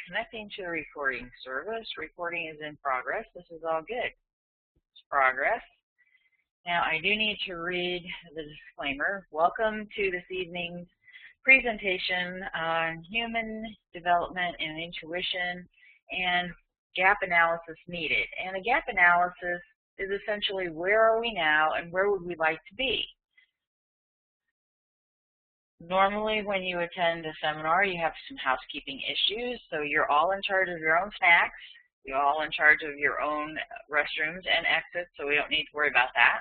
connecting to the recording service. Recording is in progress. This is all good. It's progress. Now, I do need to read the disclaimer. Welcome to this evening's presentation on human development and intuition and gap analysis needed. And a gap analysis is essentially where are we now and where would we like to be? Normally, when you attend a seminar, you have some housekeeping issues, so you're all in charge of your own snacks. You're all in charge of your own restrooms and exits, so we don't need to worry about that.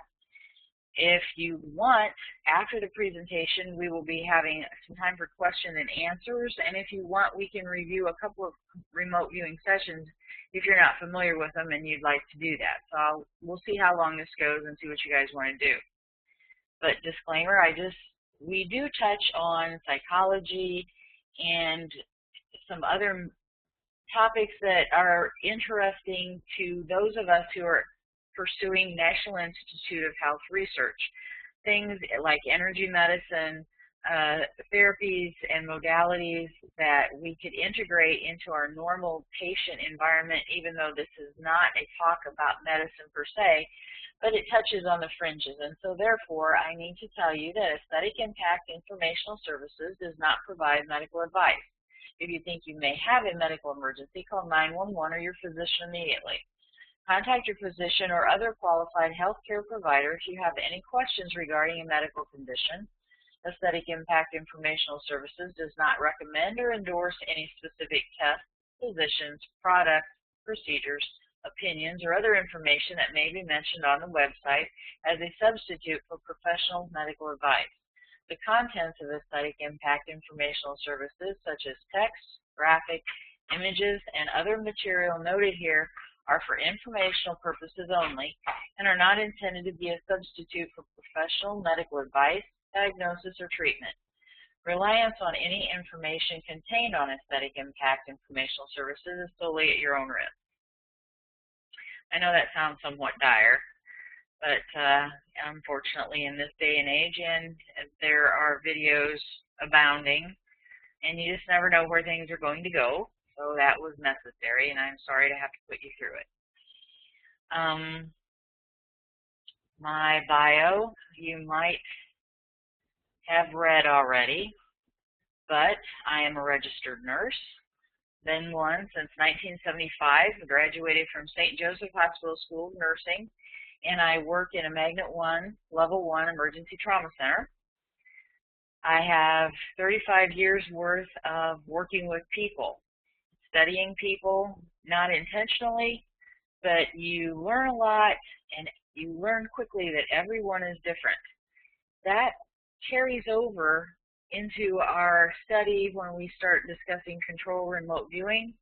If you want, after the presentation, we will be having some time for question and answers, and if you want, we can review a couple of remote viewing sessions if you're not familiar with them and you'd like to do that. So we'll see how long this goes and see what you guys want to do. But disclaimer, we do touch on psychology and some other topics that are interesting to those of us who are pursuing National Institute of Health research. Things like energy medicine, therapies and modalities that we could integrate into our normal patient environment, even though this is not a talk about medicine per se, but it touches on the fringes. And so therefore, I need to tell you that Aesthetic Impact Informational Services does not provide medical advice. If you think you may have a medical emergency, call 911 or your physician immediately. Contact your physician or other qualified healthcare provider if you have any questions regarding a medical condition. Aesthetic Impact Informational Services does not recommend or endorse any specific tests, physicians, products, procedures, opinions, or other information that may be mentioned on the website as a substitute for professional medical advice. The contents of Aesthetic Impact Informational Services, such as text, graphic, images, and other material noted here, are for informational purposes only and are not intended to be a substitute for professional medical advice, diagnosis, or treatment. Reliance on any information contained on Aesthetic Impact Informational Services is solely at your own risk. I know that sounds somewhat dire, but unfortunately in this day and age, and there are videos abounding, and you just never know where things are going to go, so that was necessary, and I'm sorry to have to put you through it. My bio, you might have read already, but I am a registered nurse. Been one since 1975, graduated from St. Joseph Hospital School of Nursing, and I work in a Magnet 1, Level 1 Emergency Trauma Center. I have 35 years worth of working with people, studying people, not intentionally, but you learn a lot, and you learn quickly that everyone is different. That carries over into our study when we start discussing control remote viewing.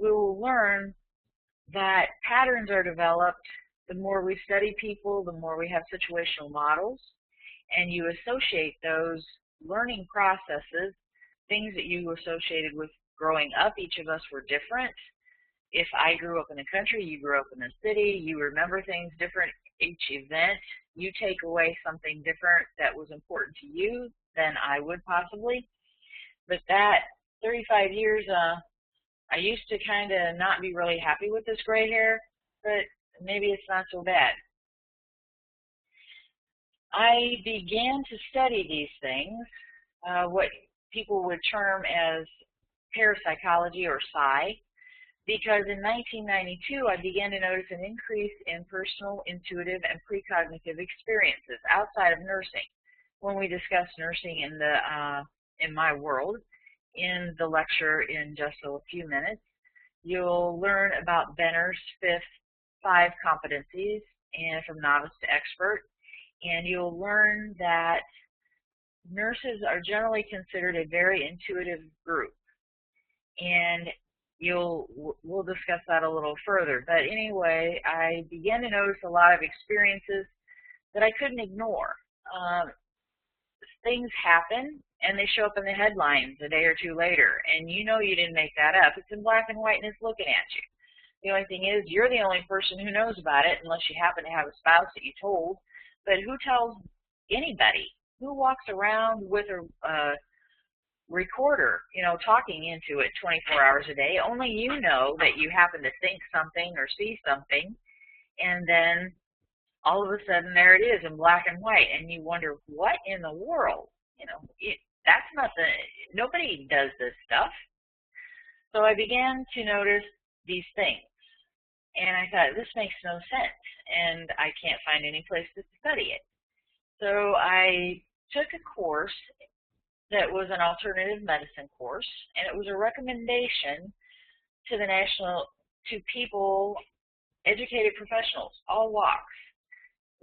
We will learn that patterns are developed. The more we study people, the more we have situational models, and you associate those learning processes, things that you associated with growing up. Each of us were different. If I grew up in the country, you grew up in the city, you remember things different each event. You take away something different that was important to you than I would possibly. But that 35 years, I used to kind of not be really happy with this gray hair, but maybe it's not so bad. I began to study these things, what people would term as parapsychology or psi, because in 1992 I began to notice an increase in personal, intuitive, and precognitive experiences outside of nursing. When we discuss nursing in my world, in the lecture in just a few minutes, you'll learn about Benner's 5 competencies, and from novice to expert, and you'll learn that nurses are generally considered a very intuitive group, and we'll discuss that a little further. But anyway, I began to notice a lot of experiences that I couldn't ignore. Things happen, and they show up in the headlines a day or two later, and you know you didn't make that up. It's in black and white, and it's looking at you. The only thing is, you're the only person who knows about it, unless you happen to have a spouse that you told. But who tells anybody? Who walks around with a recorder, talking into it 24 hours a day. Only you know that you happen to think something or see something, and then all of a sudden there it is in black and white, and you wonder, what in the world? That's nothing. Nobody does this stuff. So I began to notice these things, and I thought, this makes no sense, and I can't find any place to study it. So I took a course that was an alternative medicine course, and it was a recommendation to people, educated professionals, all walks,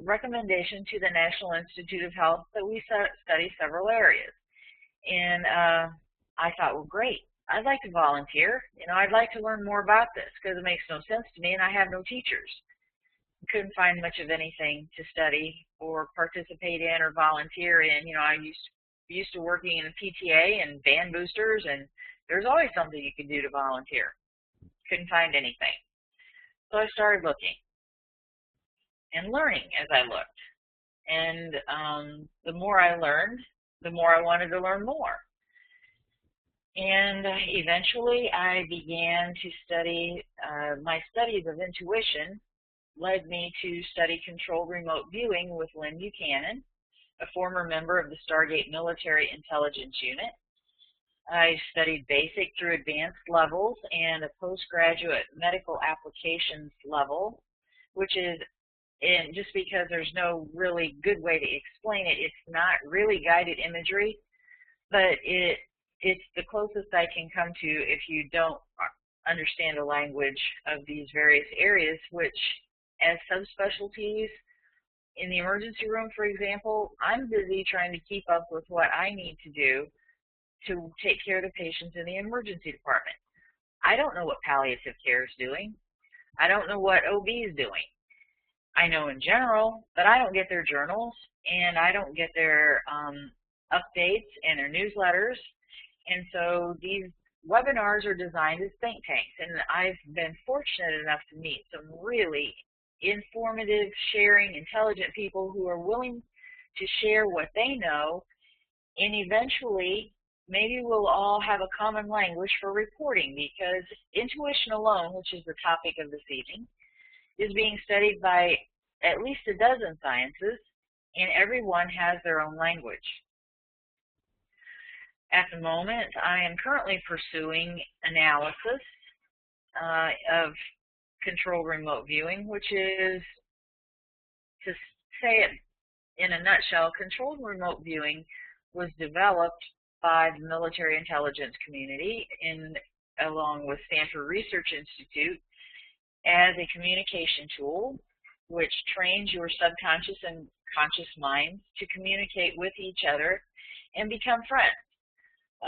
recommendation to the National Institute of Health that we study several areas. And I thought, well, great, I'd like to volunteer. I'd like to learn more about this because it makes no sense to me, and I have no teachers. Couldn't find much of anything to study or participate in or volunteer in. I used to working in a PTA and band boosters, and there's always something you can do to volunteer. Couldn't find anything. So I started looking and learning as I looked. And the more I learned, the more I wanted to learn more. And eventually I began to study, my studies of intuition led me to study controlled remote viewing with Lyn Buchanan, a former member of the Stargate Military Intelligence Unit. I studied basic through advanced levels and a postgraduate medical applications level, which is, and just because there's no really good way to explain it, it's not really guided imagery, but it's the closest I can come to if you don't understand the language of these various areas, which as subspecialties in the emergency room, for example, I'm busy trying to keep up with what I need to do to take care of the patients in the emergency department. I don't know what palliative care is doing. I don't know what OB is doing. I know in general, but I don't get their journals, and I don't get their updates and their newsletters. And so these webinars are designed as think tanks, and I've been fortunate enough to meet some really informative, sharing, intelligent people who are willing to share what they know, and eventually maybe we'll all have a common language for reporting, because intuition alone, which is the topic of this evening, is being studied by at least a dozen sciences, and everyone has their own language. At the moment, I am currently pursuing analysis of controlled remote viewing, which is, to say it in a nutshell, controlled remote viewing was developed by the military intelligence community along with Stanford Research Institute as a communication tool which trains your subconscious and conscious minds to communicate with each other and become friends.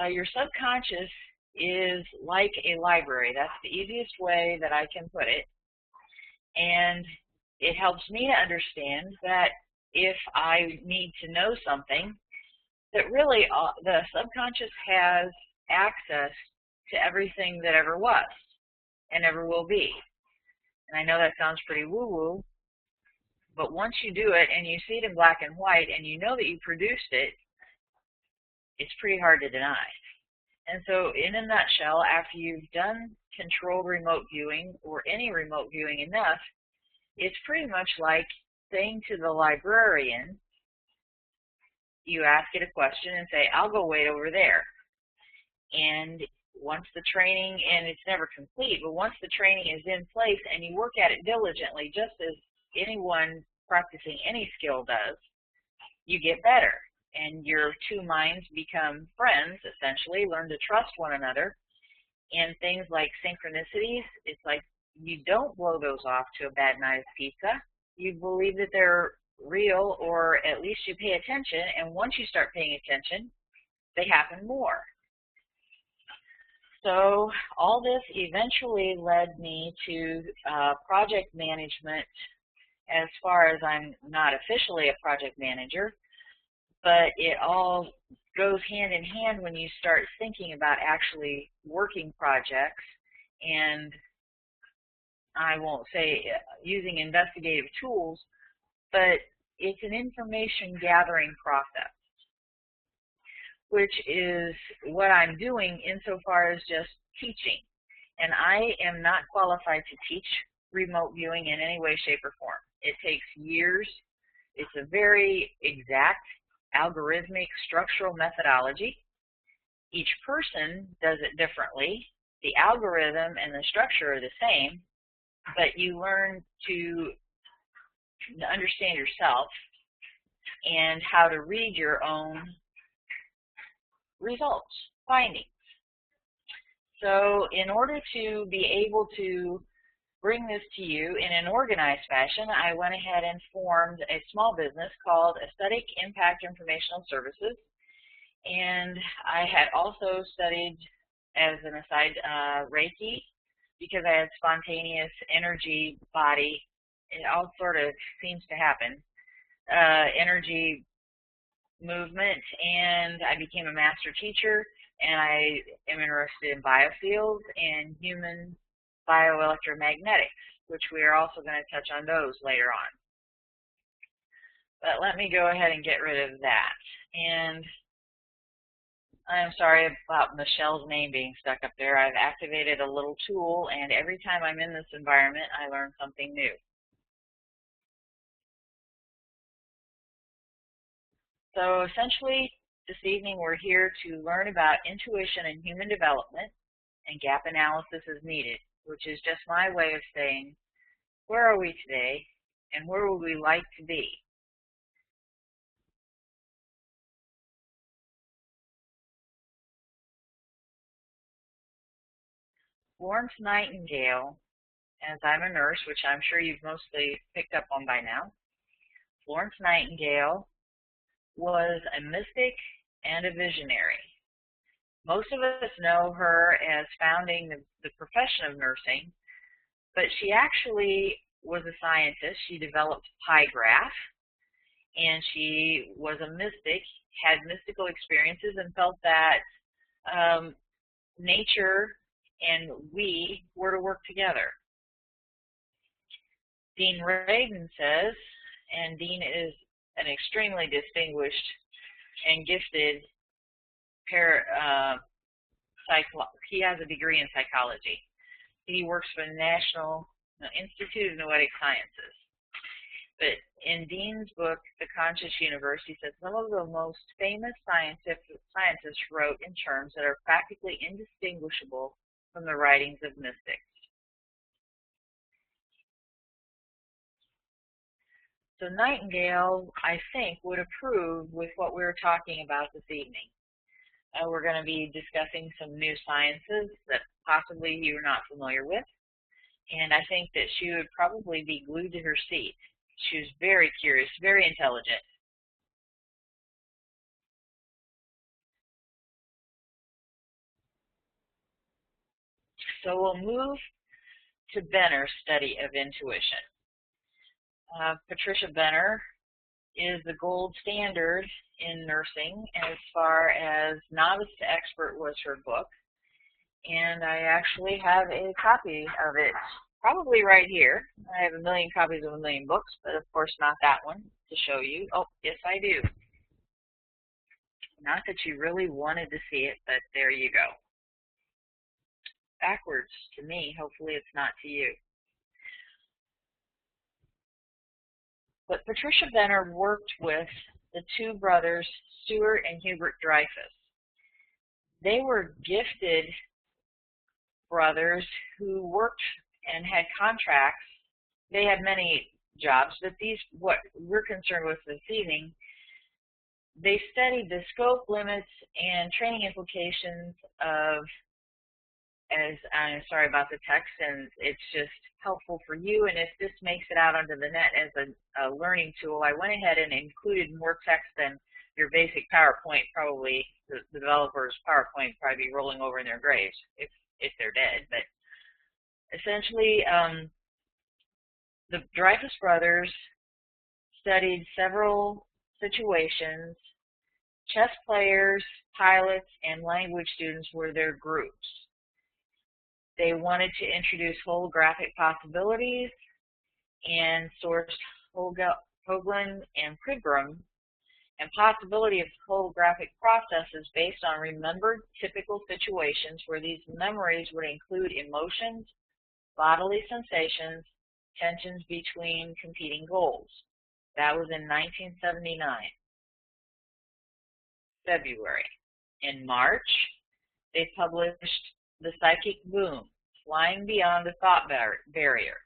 Your subconscious is like a library. That's the easiest way that I can put it. And it helps me to understand that if I need to know something, that really the subconscious has access to everything that ever was and ever will be. And I know that sounds pretty woo-woo, but once you do it and you see it in black and white and you know that you produced it, it's pretty hard to deny. And so in a nutshell, after you've done controlled remote viewing or any remote viewing enough, it's pretty much like saying to the librarian, you ask it a question and say, I'll go wait over there. And once the training, and it's never complete, but once the training is in place and you work at it diligently, just as anyone practicing any skill does, you get better. And your two minds become friends, essentially, learn to trust one another. And things like synchronicities, it's like you don't blow those off to a bad night of pizza. You believe that they're real, or at least you pay attention, and once you start paying attention, they happen more. So all this eventually led me to project management, as far as I'm not officially a project manager, but it all goes hand in hand when you start thinking about actually working projects, and I won't say using investigative tools, but it's an information gathering process. which is what I'm doing insofar as just teaching. And I am not qualified to teach remote viewing in any way, shape, or form. It takes years. It's a very exact, algorithmic, structural methodology. Each person does it differently. The algorithm and the structure are the same, but you learn to understand yourself and how to read your own results, findings. So in order to be able to bring this to you in an organized fashion, I went ahead and formed a small business called Aesthetic Impact Informational Services. And I had also studied, as an aside, Reiki, because I had spontaneous energy body. It all sort of seems to happen. Energy movement, and I became a master teacher, and I am interested in biofields and human bioelectromagnetics, which we are also going to touch on those later on. But let me go ahead and get rid of that. And I'm sorry about Michelle's name being stuck up there. I've activated a little tool, and every time I'm in this environment, I learn something new. So essentially, this evening we're here to learn about intuition and human development, and gap analysis is needed, which is just my way of saying, where are we today, and where would we like to be? Florence Nightingale, as I'm a nurse, which I'm sure you've mostly picked up on by now, Florence Nightingale was a mystic and a visionary. Most of us know her as founding the profession of nursing, but she actually was a scientist. She developed pie graph, and she was a mystic, had mystical experiences, and felt that nature and we were to work together. Dean Radin says, and Dean is an extremely distinguished and gifted he has a degree in psychology. He works for the National Institute of Noetic Sciences. But in Dean's book, The Conscious Universe, he says some of the most famous scientists wrote in terms that are practically indistinguishable from the writings of mystics. So Nightingale, I think, would approve with what we're talking about this evening. We're going to be discussing some new sciences that possibly you're not familiar with, and I think that she would probably be glued to her seat. She was very curious, very intelligent. So we'll move to Benner's study of intuition. Patricia Benner is the gold standard in nursing as far as novice to expert was her book, and I actually have a copy of it probably right here. I have a million copies of a million books, but of course not that one to show you. Oh, yes I do. Not that you really wanted to see it, but there you go. Backwards to me, hopefully it's not to you. But Patricia Benner worked with the two brothers, Stuart and Hubert Dreyfus. They were gifted brothers who worked and had contracts. They had many jobs, but these, what we're concerned with this evening, they studied the scope, limits, and training implications of, as I'm sorry about the text, and it's just helpful for you, and if this makes it out onto the net as a learning tool, I went ahead and included more text than your basic PowerPoint. Probably the developers' PowerPoint probably be rolling over in their graves if they're dead. But essentially, the Dreyfus brothers studied several situations. Chess players, pilots, and language students were their groups. They wanted to introduce holographic possibilities and sourced Hoagland and Pribram and possibility of holographic processes based on remembered typical situations where these memories would include emotions, bodily sensations, tensions between competing goals. That was in 1979, February. In March, they published The Psychic Boom, Flying Beyond the Thought Barrier,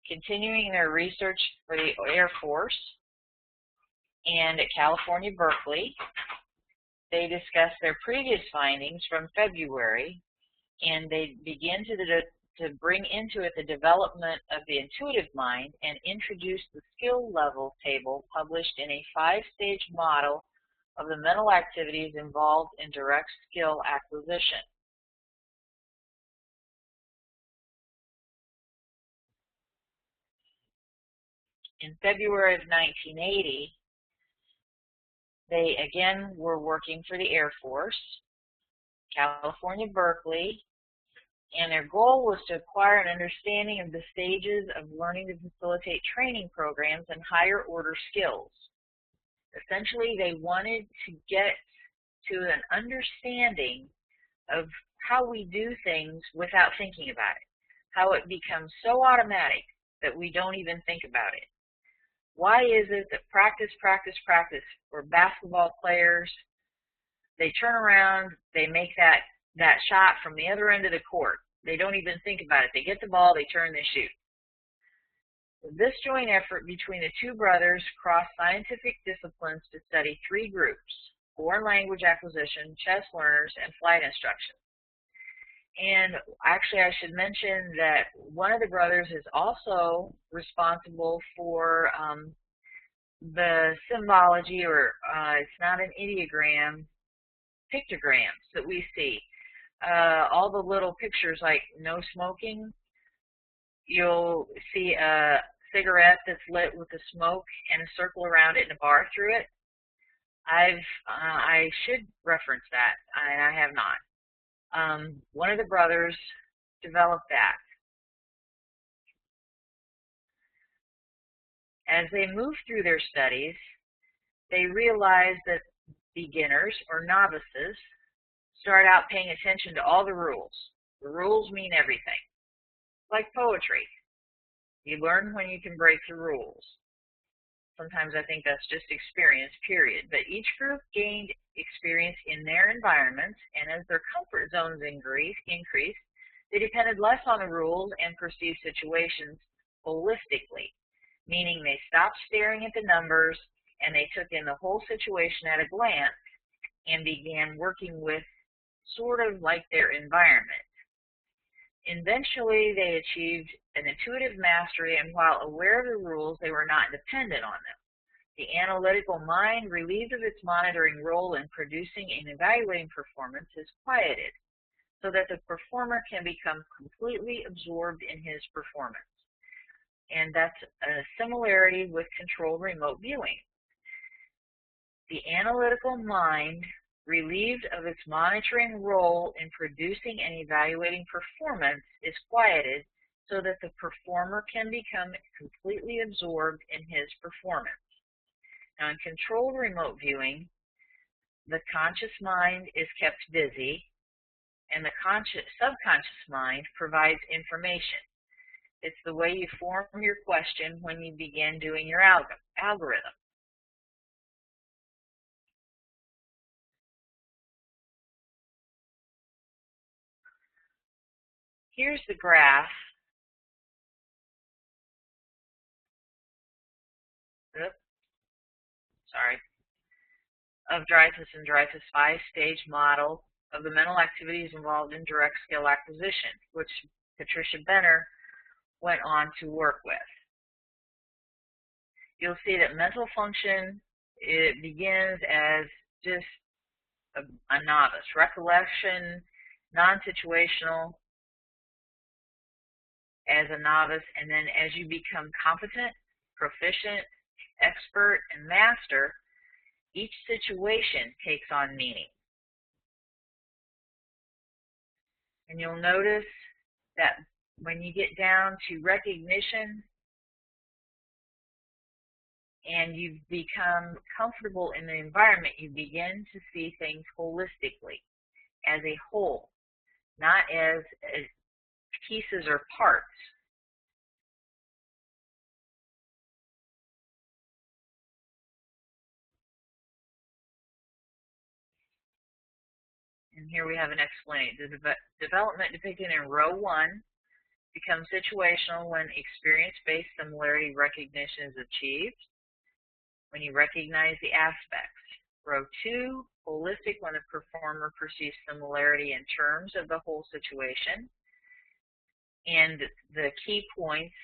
continuing their research for the Air Force. And at California, Berkeley, they discussed their previous findings from February, and they begin to bring into it the development of the intuitive mind and introduce the skill level table published in a 5-stage model of the mental activities involved in direct skill acquisition. In February of 1980, they again were working for the Air Force, California, Berkeley, and their goal was to acquire an understanding of the stages of learning to facilitate training programs and higher order skills. Essentially, they wanted to get to an understanding of how we do things without thinking about it, how it becomes so automatic that we don't even think about it. Why is it that practice, or basketball players, they turn around, they make that shot from the other end of the court. They don't even think about it. They get the ball, they turn, they shoot. This joint effort between the two brothers crossed scientific disciplines to study 3 groups: foreign language acquisition, chess learners, and flight instruction. And actually, I should mention that one of the brothers is also responsible for the symbology, or it's not an ideogram, pictograms that we see. All the little pictures like no smoking, you'll see a cigarette that's lit with the smoke and a circle around it and a bar through it. I should reference that, and I have not. One of the brothers developed that. As they moved through their studies, they realized that beginners, or novices, start out paying attention to all the rules. The rules mean everything. Like poetry. You learn when you can break the rules. Sometimes I think that's just experience, period. But each group gained experience in their environments, and as their comfort zones increased, they depended less on the rules and perceived situations holistically, meaning they stopped staring at the numbers and they took in the whole situation at a glance and began working with sort of like their environment. Eventually, they achieved an intuitive mastery, and while aware of the rules, they were not dependent on them. The analytical mind, relieved of its monitoring role in producing and evaluating performance, is quieted so that the performer can become completely absorbed in his performance. And that's a similarity with controlled remote viewing. The analytical mind, relieved of its monitoring role in producing and evaluating performance, is quieted so that the performer can become completely absorbed in his performance. Now, in controlled remote viewing, the conscious mind is kept busy, and the subconscious mind provides information. It's the way you form your question when you begin doing your algorithm. Here's the graph. Of Dreyfus and Dreyfus' 5-stage model of the mental activities involved in direct skill acquisition, which Patricia Benner went on to work with. You'll see that mental function, it begins as just a novice. Recollection, non-situational as a novice, and then as you become competent, proficient, expert, and master, each situation takes on meaning. And you'll notice that when you get down to recognition, and you become comfortable in the environment, you begin to see things holistically, as a whole, not as pieces or parts. And here we have an explanation. The development depicted in row 1 becomes situational when experience-based similarity recognition is achieved, when you recognize the aspects. Row 2, holistic, when the performer perceives similarity in terms of the whole situation. And the key points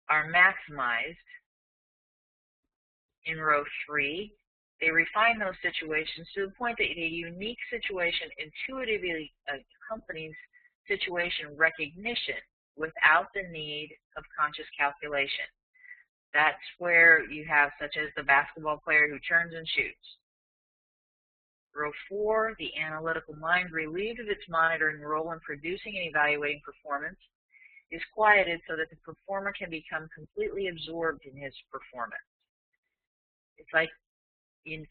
are maximized in row 3. They refine those situations to the point that a unique situation intuitively accompanies situation recognition without the need of conscious calculation. That's where you have such as the basketball player who turns and shoots. Row 4, the analytical mind, relieved of its monitoring role in producing and evaluating performance, is quieted so that the performer can become completely absorbed in his performance. It's like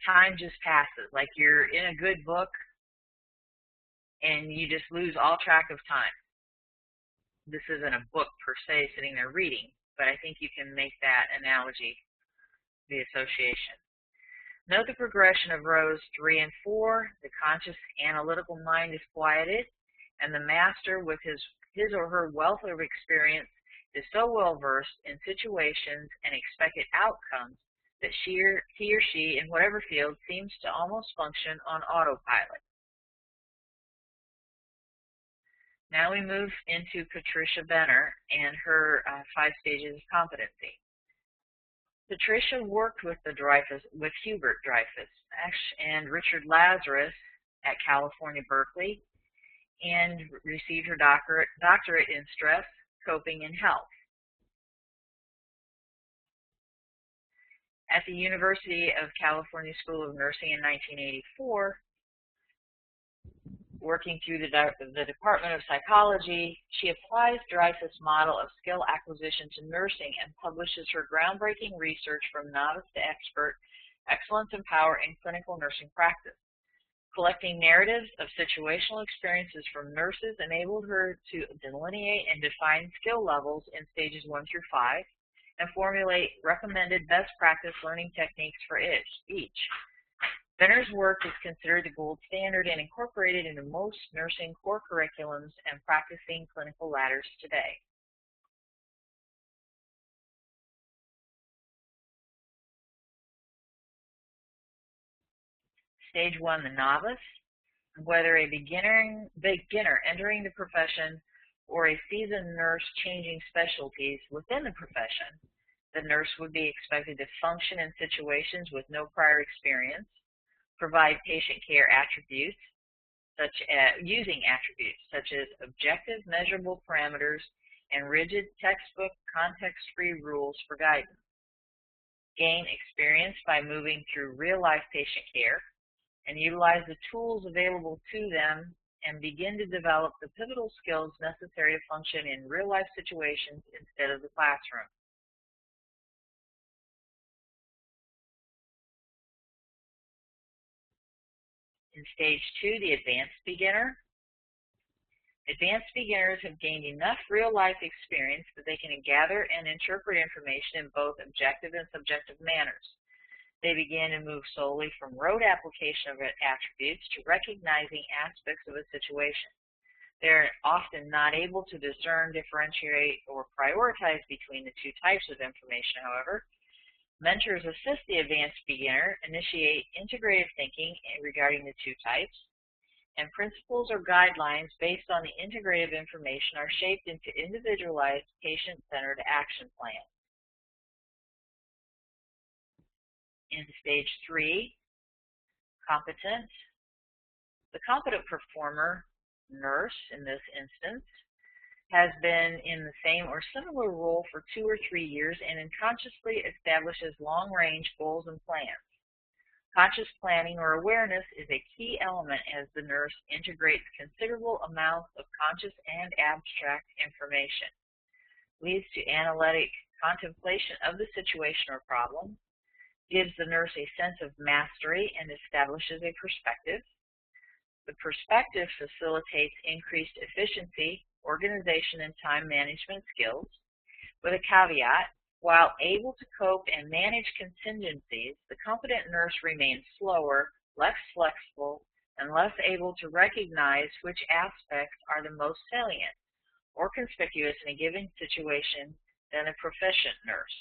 time just passes, like you're in a good book and you just lose all track of time. This isn't a book per se sitting there reading, but I think you can make that analogy, the association. Note the progression of rows 3 and 4. The conscious analytical mind is quieted, and the master, with his or her wealth of experience, is so well versed in situations and expected outcomes that he or she, in whatever field, seems to almost function on autopilot. Now we move into Patricia Benner and her 5 stages of competency. Patricia worked with Hubert Dreyfus and Richard Lazarus at California, Berkeley, and received her doctorate in stress, coping, and health. At the University of California School of Nursing in 1984, working through the Department of Psychology, she applies Dreyfus' model of skill acquisition to nursing and publishes her groundbreaking research From Novice to Expert, Excellence in Power in Clinical Nursing Practice. Collecting narratives of situational experiences from nurses enabled her to delineate and define skill levels in stages 1 through 5 and formulate recommended best practice learning techniques for each. Benner's work is considered the gold standard and incorporated into most nursing core curriculums and practicing clinical ladders today. Stage 1, the novice. Whether a beginner entering the profession or a seasoned nurse changing specialties within the profession, the nurse would be expected to function in situations with no prior experience, provide patient care attributes, using attributes such as objective measurable parameters and rigid textbook context-free rules for guidance. Gain experience by moving through real-life patient care and utilize the tools available to them and begin to develop the pivotal skills necessary to function in real-life situations instead of the classroom. In stage 2, the advanced beginner. Advanced beginners have gained enough real-life experience that they can gather and interpret information in both objective and subjective manners. They begin to move solely from rote application of attributes to recognizing aspects of a situation. They're often not able to discern, differentiate, or prioritize between the 2 types of information, however. Mentors assist the advanced beginner, initiate integrative thinking regarding the 2 types, and principles or guidelines based on the integrative information are shaped into individualized, patient-centered action plans. In stage 3, competent. The competent performer, nurse in this instance, has been in the same or similar role for 2 or 3 years and unconsciously establishes long-range goals and plans. Conscious planning or awareness is a key element as the nurse integrates considerable amounts of conscious and abstract information. Leads to analytic contemplation of the situation or problem, gives the nurse a sense of mastery and establishes a perspective. The perspective facilitates increased efficiency, organization, and time management skills. With a caveat, while able to cope and manage contingencies, the competent nurse remains slower, less flexible, and less able to recognize which aspects are the most salient or conspicuous in a given situation than a proficient nurse.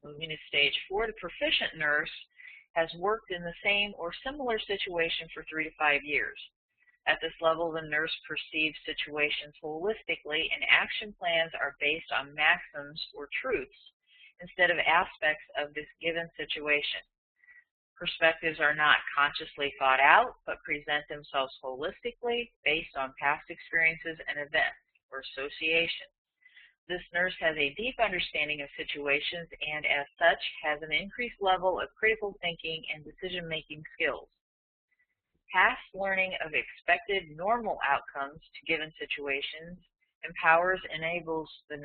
Moving to stage 4, the proficient nurse has worked in the same or similar situation for 3 to 5 years. At this level, the nurse perceives situations holistically, and action plans are based on maxims or truths instead of aspects of this given situation. Perspectives are not consciously thought out, but present themselves holistically based on past experiences and events or associations. This nurse has a deep understanding of situations and, as such, has an increased level of critical thinking and decision-making skills. Past learning of expected normal outcomes to given situations empowers and enables the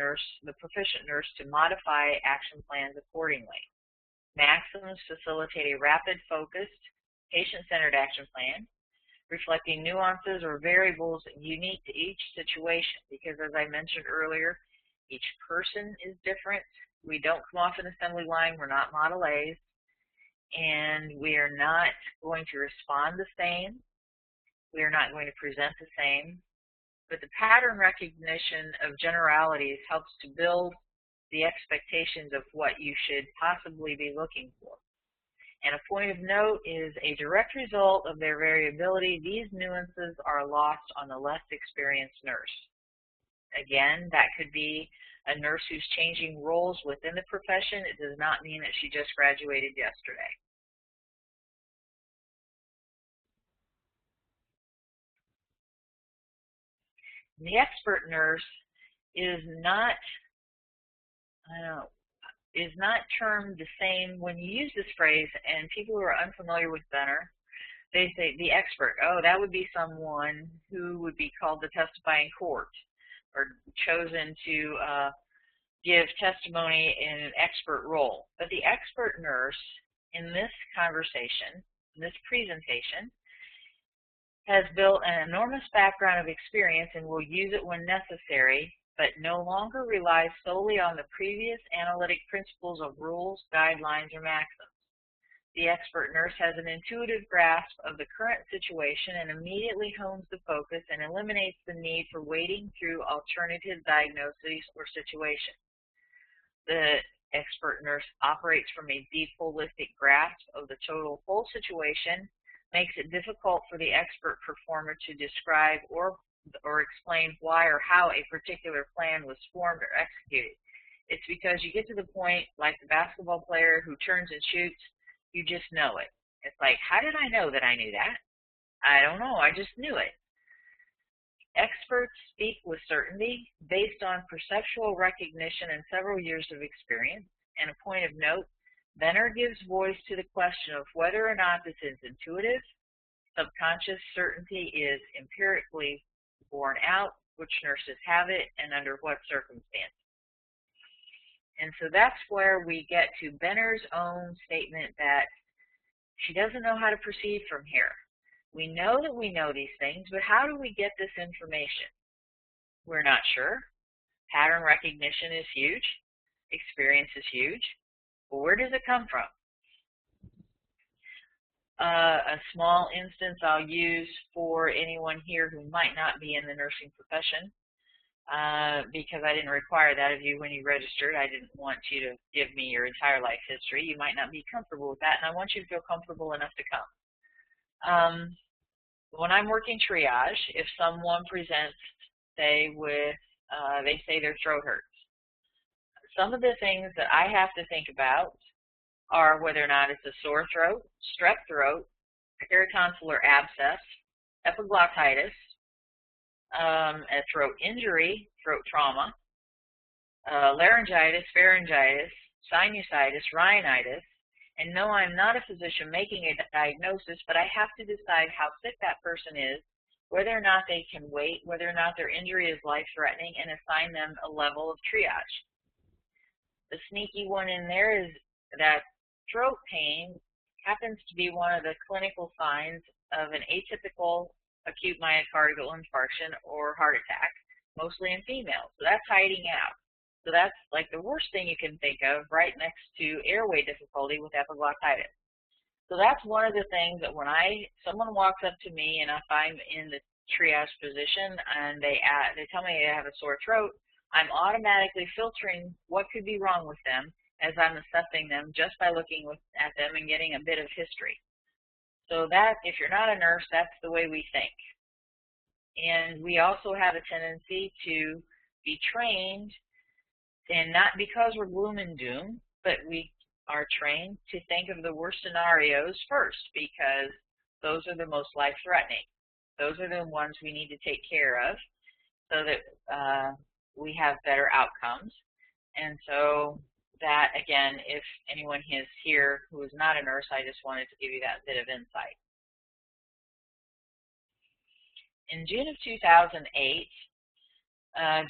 proficient nurse to modify action plans accordingly. Maxims facilitate a rapid, focused, patient-centered action plan, reflecting nuances or variables unique to each situation, because, as I mentioned earlier, each person is different. We don't come off an assembly line. We're not Model A's. And we are not going to respond the same. We are not going to present the same. But the pattern recognition of generalities helps to build the expectations of what you should possibly be looking for. And a point of note is a direct result of their variability. These nuances are lost on the less experienced nurse. Again, that could be a nurse who's changing roles within the profession. It does not mean that she just graduated yesterday. The expert nurse is not termed the same. When you use this phrase, and people who are unfamiliar with Benner, they say the expert. Oh, that would be someone who would be called to testify in court or chosen to give testimony in an expert role. But the expert nurse in this conversation, in this presentation, has built an enormous background of experience and will use it when necessary, but no longer relies solely on the previous analytic principles of rules, guidelines, or maxims. The expert nurse has an intuitive grasp of the current situation and immediately hones the focus and eliminates the need for wading through alternative diagnoses or situations. The expert nurse operates from a deep holistic grasp of the total whole situation, makes it difficult for the expert performer to describe or explain why or how a particular plan was formed or executed. It's because you get to the point, like the basketball player who turns and shoots, you just know it. It's like, how did I know that I knew that? I don't know, I just knew it. Experts speak with certainty based on perceptual recognition and several years of experience. And a point of note, Benner gives voice to the question of whether or not this is intuitive. Subconscious certainty is empirically borne out, which nurses have it, and under what circumstances. And so that's where we get to Benner's own statement that she doesn't know how to proceed from here. We know that we know these things, but how do we get this information? We're not sure. Pattern recognition is huge. Experience is huge. But where does it come from? A small instance I'll use for anyone here who might not be in the nursing profession, because I didn't require that of you when you registered. I didn't want you to give me your entire life history. You might not be comfortable with that, and I want you to feel comfortable enough to come. When I'm working triage, if someone presents, say, with, they say their throat hurts, some of the things that I have to think about are whether or not it's a sore throat, strep throat, peritonsillar abscess, epiglottitis, a throat injury, throat trauma, laryngitis, pharyngitis, sinusitis, rhinitis. And no, I'm not a physician making a diagnosis, but I have to decide how sick that person is whether or not they can wait, whether or not their injury is life-threatening, and assign them a level of triage. The sneaky one in there is that throat pain happens to be one of the clinical signs of an atypical acute myocardial infarction or heart attack, mostly in females. So that's hiding out. So that's like the worst thing you can think of, right next to airway difficulty with epiglottitis. So that's one of the things that when someone walks up to me and if I'm in the triage position and they tell me they have a sore throat, I'm automatically filtering what could be wrong with them as I'm assessing them just by looking at them and getting a bit of history. So that, if you're not a nurse, that's the way we think. And we also have a tendency to be trained, and not because we're gloom and doom, but we are trained to think of the worst scenarios first because those are the most life-threatening. Those are the ones we need to take care of so that we have better outcomes. And so that, again, if anyone is here who is not a nurse, I just wanted to give you that bit of insight. In June of 2008,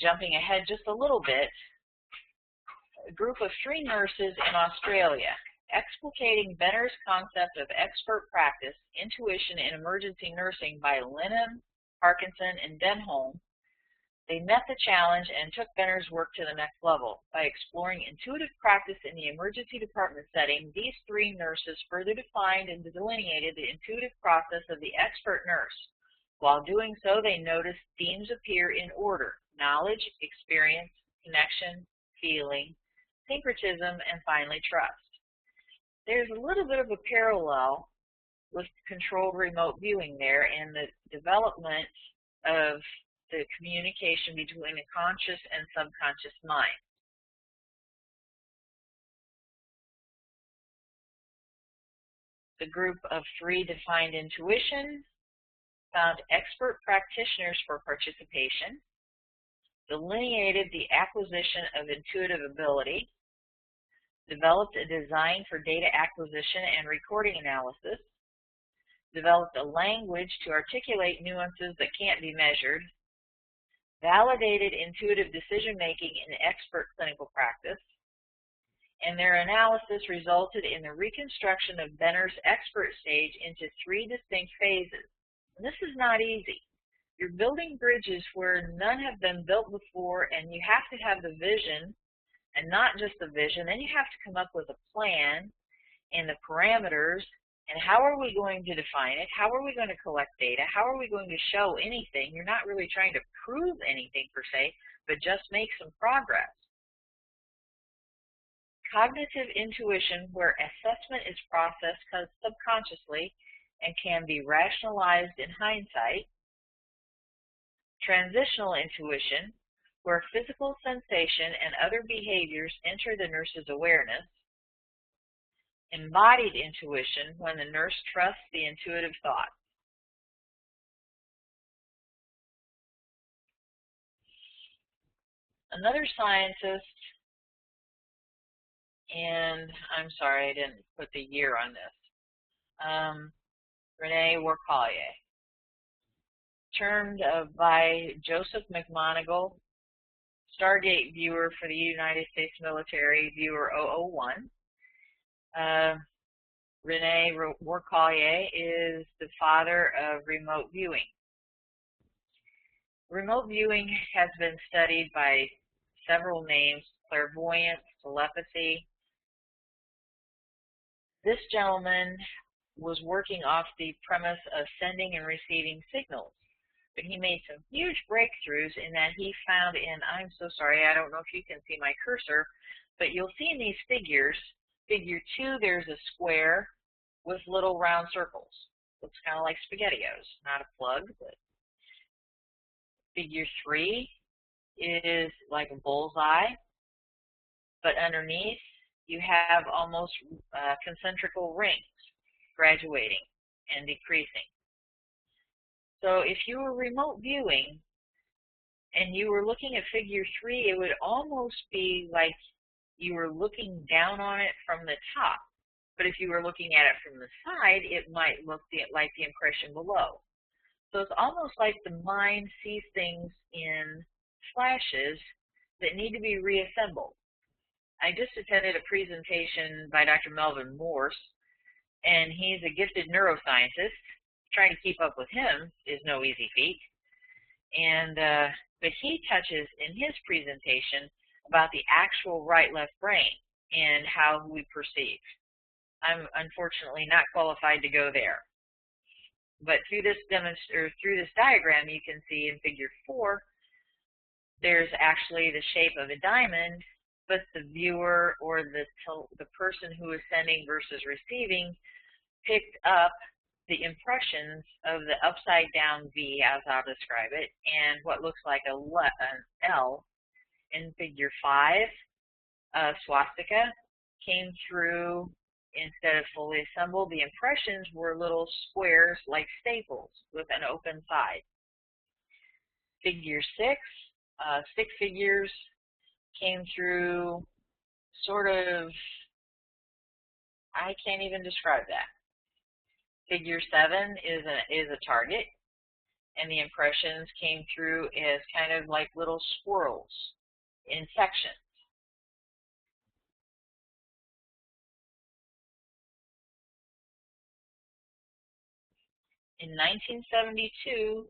jumping ahead just a little bit, a group of 3 nurses in Australia, explicating Benner's concept of expert practice, intuition in emergency nursing by Lyn, Parkinson, and Denholm, they met the challenge and took Benner's work to the next level. By exploring intuitive practice in the emergency department setting, these 3 nurses further defined and delineated the intuitive process of the expert nurse. While doing so, they noticed themes appear in order: knowledge, experience, connection, feeling, syncretism, and finally trust. There's a little bit of a parallel with controlled remote viewing there and the development of the communication between the conscious and subconscious mind. The group of 3 defined intuition, found expert practitioners for participation, delineated the acquisition of intuitive ability, developed a design for data acquisition and recording analysis, developed a language to articulate nuances that can't be measured, validated intuitive decision-making in expert clinical practice, and their analysis resulted in the reconstruction of Benner's expert stage into 3 distinct phases. And this is not easy. You're building bridges where none have been built before, and you have to have the vision, and not just the vision. Then you have to come up with a plan and the parameters, and how are we going to define it? How are we going to collect data? How are we going to show anything? You're not really trying to prove anything per se, but just make some progress. Cognitive intuition, where assessment is processed subconsciously and can be rationalized in hindsight. Transitional intuition, where physical sensation and other behaviors enter the nurse's awareness. Embodied intuition, when the nurse trusts the intuitive thought. Another scientist, and I'm sorry I didn't put the year on this, Renee Workalier, termed by Joseph McMonigal, Stargate viewer for the United States military, viewer 001. Renee Workalier is the father of remote viewing. Remote viewing has been studied by several names: clairvoyance, telepathy. This gentleman was working off the premise of sending and receiving signals, but he made some huge breakthroughs in that he found in, I'm so sorry, I don't know if you can see my cursor, but you'll see in these figures, figure 2, there's a square with little round circles. Looks kind of like SpaghettiOs, not a plug, but figure 3 is like a bullseye, but underneath you have almost concentrical rings graduating and decreasing. So if you were remote viewing and you were looking at figure 3, it would almost be like you were looking down on it from the top. But if you were looking at it from the side, it might look like the impression below. So it's almost like the mind sees things in flashes that need to be reassembled. I just attended a presentation by Dr. Melvin Morse, and he's a gifted neuroscientist. Trying to keep up with him is no easy feat. But he touches in his presentation about the actual right-left brain and how we perceive. I'm unfortunately not qualified to go there. But through this diagram, you can see in figure 4, there's actually the shape of a diamond, but the viewer or the person who is sending versus receiving picked up the impressions of the upside down V, as I'll describe it, and what looks like an L. In figure 5, swastika came through. Instead of fully assembled, the impressions were little squares like staples with an open side. Figure 6, stick figures came through sort of, I can't even describe that. Figure 7 is a target, and the impressions came through as kind of like little swirls in sections. In 1972,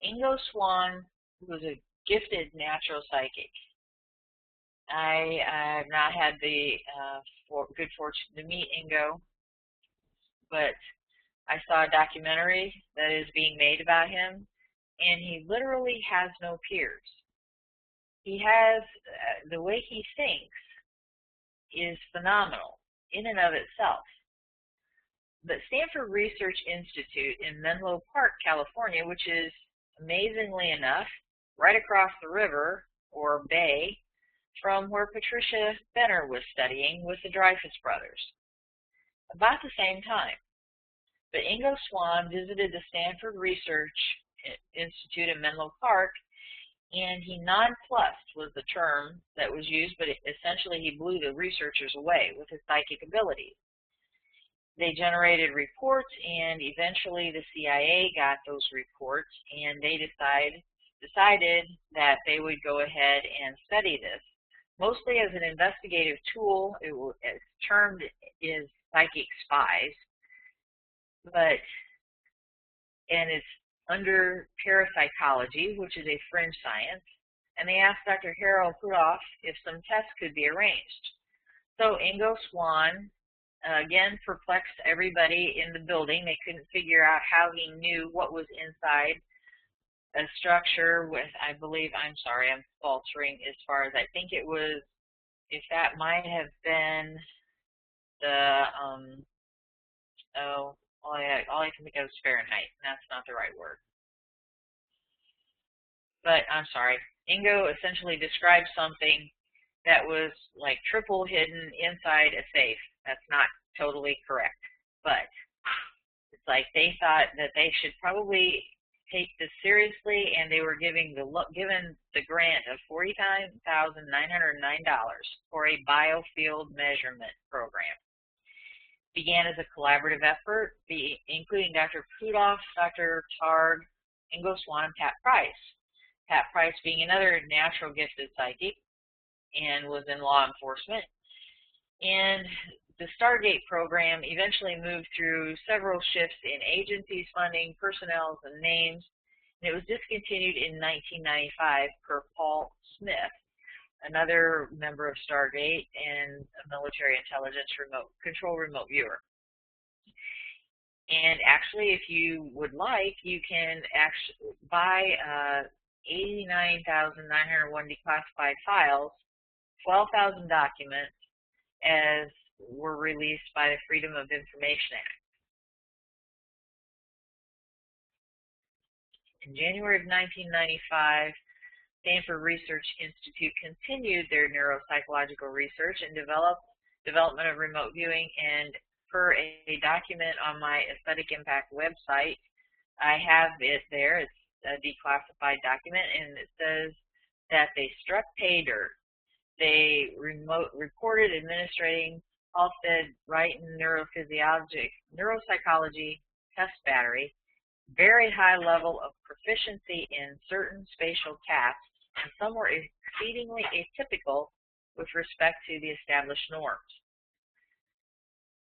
Ingo Swann was a gifted natural psychic. I have not had the good fortune to meet Ingo, but I saw a documentary that is being made about him, and he literally has no peers. He has, the way he thinks is phenomenal in and of itself. The Stanford Research Institute in Menlo Park, California, which is amazingly enough right across the river or bay from where Patricia Benner was studying with the Dreyfus brothers, about the same time. But Ingo Swann visited the Stanford Research Institute in Menlo Park, and he nonplussed was the term that was used, but essentially he blew the researchers away with his psychic abilities. They generated reports, and eventually the CIA got those reports, and they decided that they would go ahead and study this, mostly as an investigative tool. It's termed is psychic spies, and it's under parapsychology, which is a fringe science, and they asked Dr. Harold Pudoff if some tests could be arranged. So Ingo Swann, again, perplexed everybody in the building. They couldn't figure out how he knew what was inside a structure with, I believe, I'm sorry, I'm faltering as far as I think it was, if that might have been the, all I can think of is Fahrenheit. That's not the right word. But I'm sorry. Ingo essentially described something that was like triple hidden inside a safe. That's not totally correct. But it's like they thought that they should probably take this seriously, and they were given the grant of $49,909 for a biofield measurement program. Began as a collaborative effort, including Dr. Pudoff, Dr. Targ, Ingo Swann, and Pat Price. Pat Price being another natural gifted psychic and was in law enforcement. And the Stargate program eventually moved through several shifts in agencies, funding, personnel, and names. And it was discontinued in 1995 per Paul Smith, another member of Stargate and a military intelligence remote viewer. And actually, if you would like, you can actually buy 89,901 declassified files, 12,000 documents, as were released by the Freedom of Information Act. In January of 1995, Stanford Research Institute continued their neuropsychological research and development of remote viewing, and per a document on my Aesthetic Impact website, I have it there. It's a declassified document, and it says that they struck pay dirt. They reported administering Halstead Wright neuropsychology test battery very high level of proficiency in certain spatial tasks, and some were exceedingly atypical with respect to the established norms.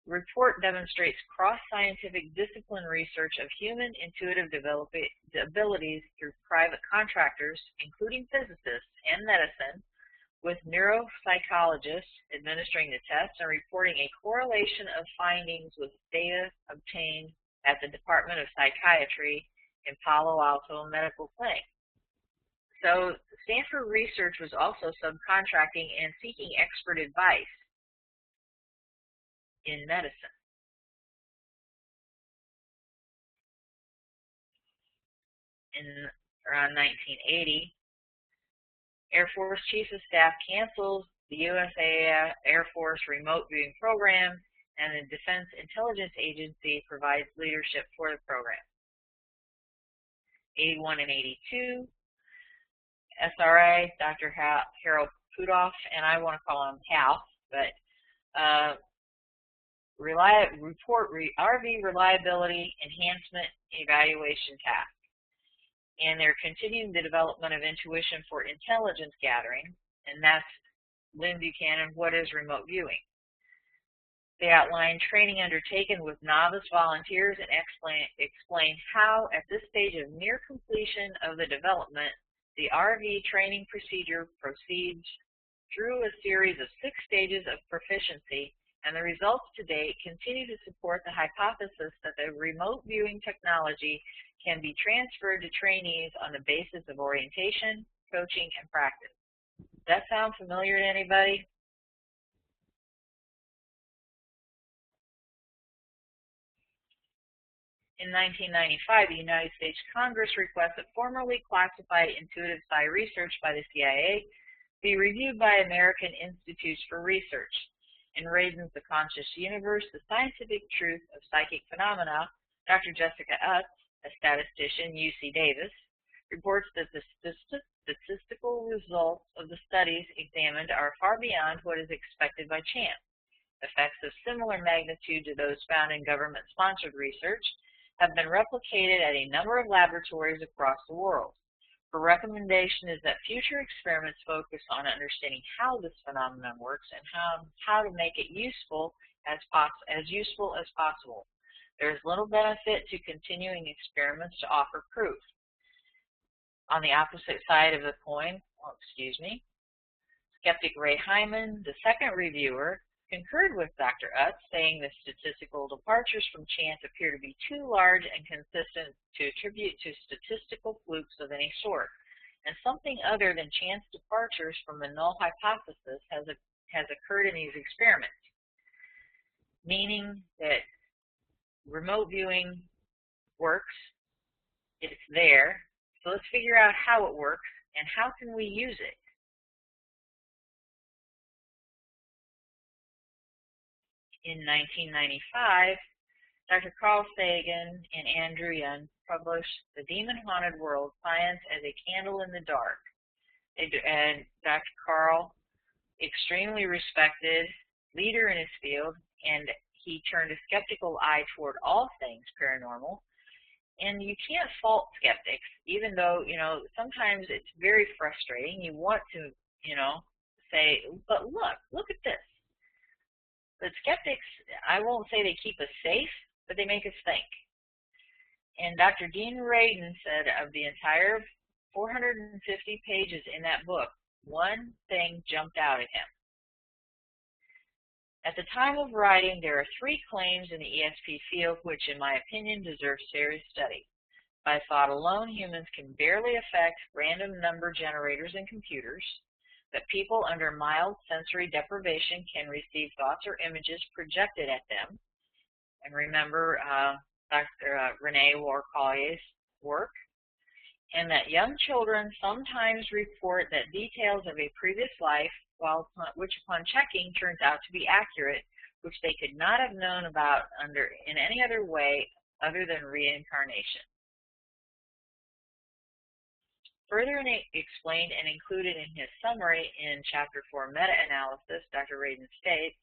The report demonstrates cross-scientific discipline research of human intuitive abilities through private contractors, including physicists and medicine, with neuropsychologists administering the tests and reporting a correlation of findings with data obtained at the Department of Psychiatry in Palo Alto Medical Clinic. So Stanford research was also subcontracting and seeking expert advice in medicine. In around 1980, Air Force Chief of Staff cancels the USA Air Force remote viewing program, and the Defense Intelligence Agency provides leadership for the program. 81 and 82, SRA, Dr. Harold Pudoff, and I want to call him Hal, but report RV reliability enhancement evaluation task. And they're continuing the development of intuition for intelligence gathering, and that's Lyn Buchanan, What is Remote Viewing? They outline training undertaken with novice volunteers and explain how, at this stage of near completion of the development, the RV training procedure proceeds through a series of 6 stages of proficiency, and the results to date continue to support the hypothesis that the remote viewing technology can be transferred to trainees on the basis of orientation, coaching, and practice. Does that sound familiar to anybody? In 1995, the United States Congress requested formerly classified intuitive psi research by the CIA be reviewed by American Institutes for Research. In Radin's The Conscious Universe, The Scientific Truth of Psychic Phenomena, Dr. Jessica Utz, a statistician, UC Davis, reports that the statistical results of the studies examined are far beyond what is expected by chance. Effects of similar magnitude to those found in government-sponsored research have been replicated at a number of laboratories across the world. Her recommendation is that future experiments focus on understanding how this phenomenon works and how to make it useful as possible. There is little benefit to continuing experiments to offer proof. On the opposite side of the coin, skeptic Ray Hyman, the second reviewer, concurred with Dr. Utz, saying the statistical departures from chance appear to be too large and consistent to attribute to statistical flukes of any sort, and something other than chance departures from the null hypothesis has occurred in these experiments, meaning that remote viewing works, it's there, so let's figure out how it works and how can we use it. In 1995, Dr. Carl Sagan and Andrew Young published The Demon-Haunted World, Science as a Candle in the Dark. And Dr. Carl, extremely respected leader in his field, and he turned a skeptical eye toward all things paranormal. And you can't fault skeptics, even though, sometimes it's very frustrating. You want to, say, but look at this. But skeptics, I won't say they keep us safe, but they make us think. And Dr. Dean Radin said of the entire 450 pages in that book, one thing jumped out at him. At the time of writing, there are 3 claims in the ESP field which, in my opinion, deserve serious study. By thought alone, humans can barely affect random number generators in computers, that people under mild sensory deprivation can receive thoughts or images projected at them. And remember Dr. Renee Warcolier's work. And that young children sometimes report that details of a previous life, which upon checking turns out to be accurate, which they could not have known about in any other way other than reincarnation. Further explained and included in his summary in Chapter 4 Meta-Analysis, Dr. Radin states,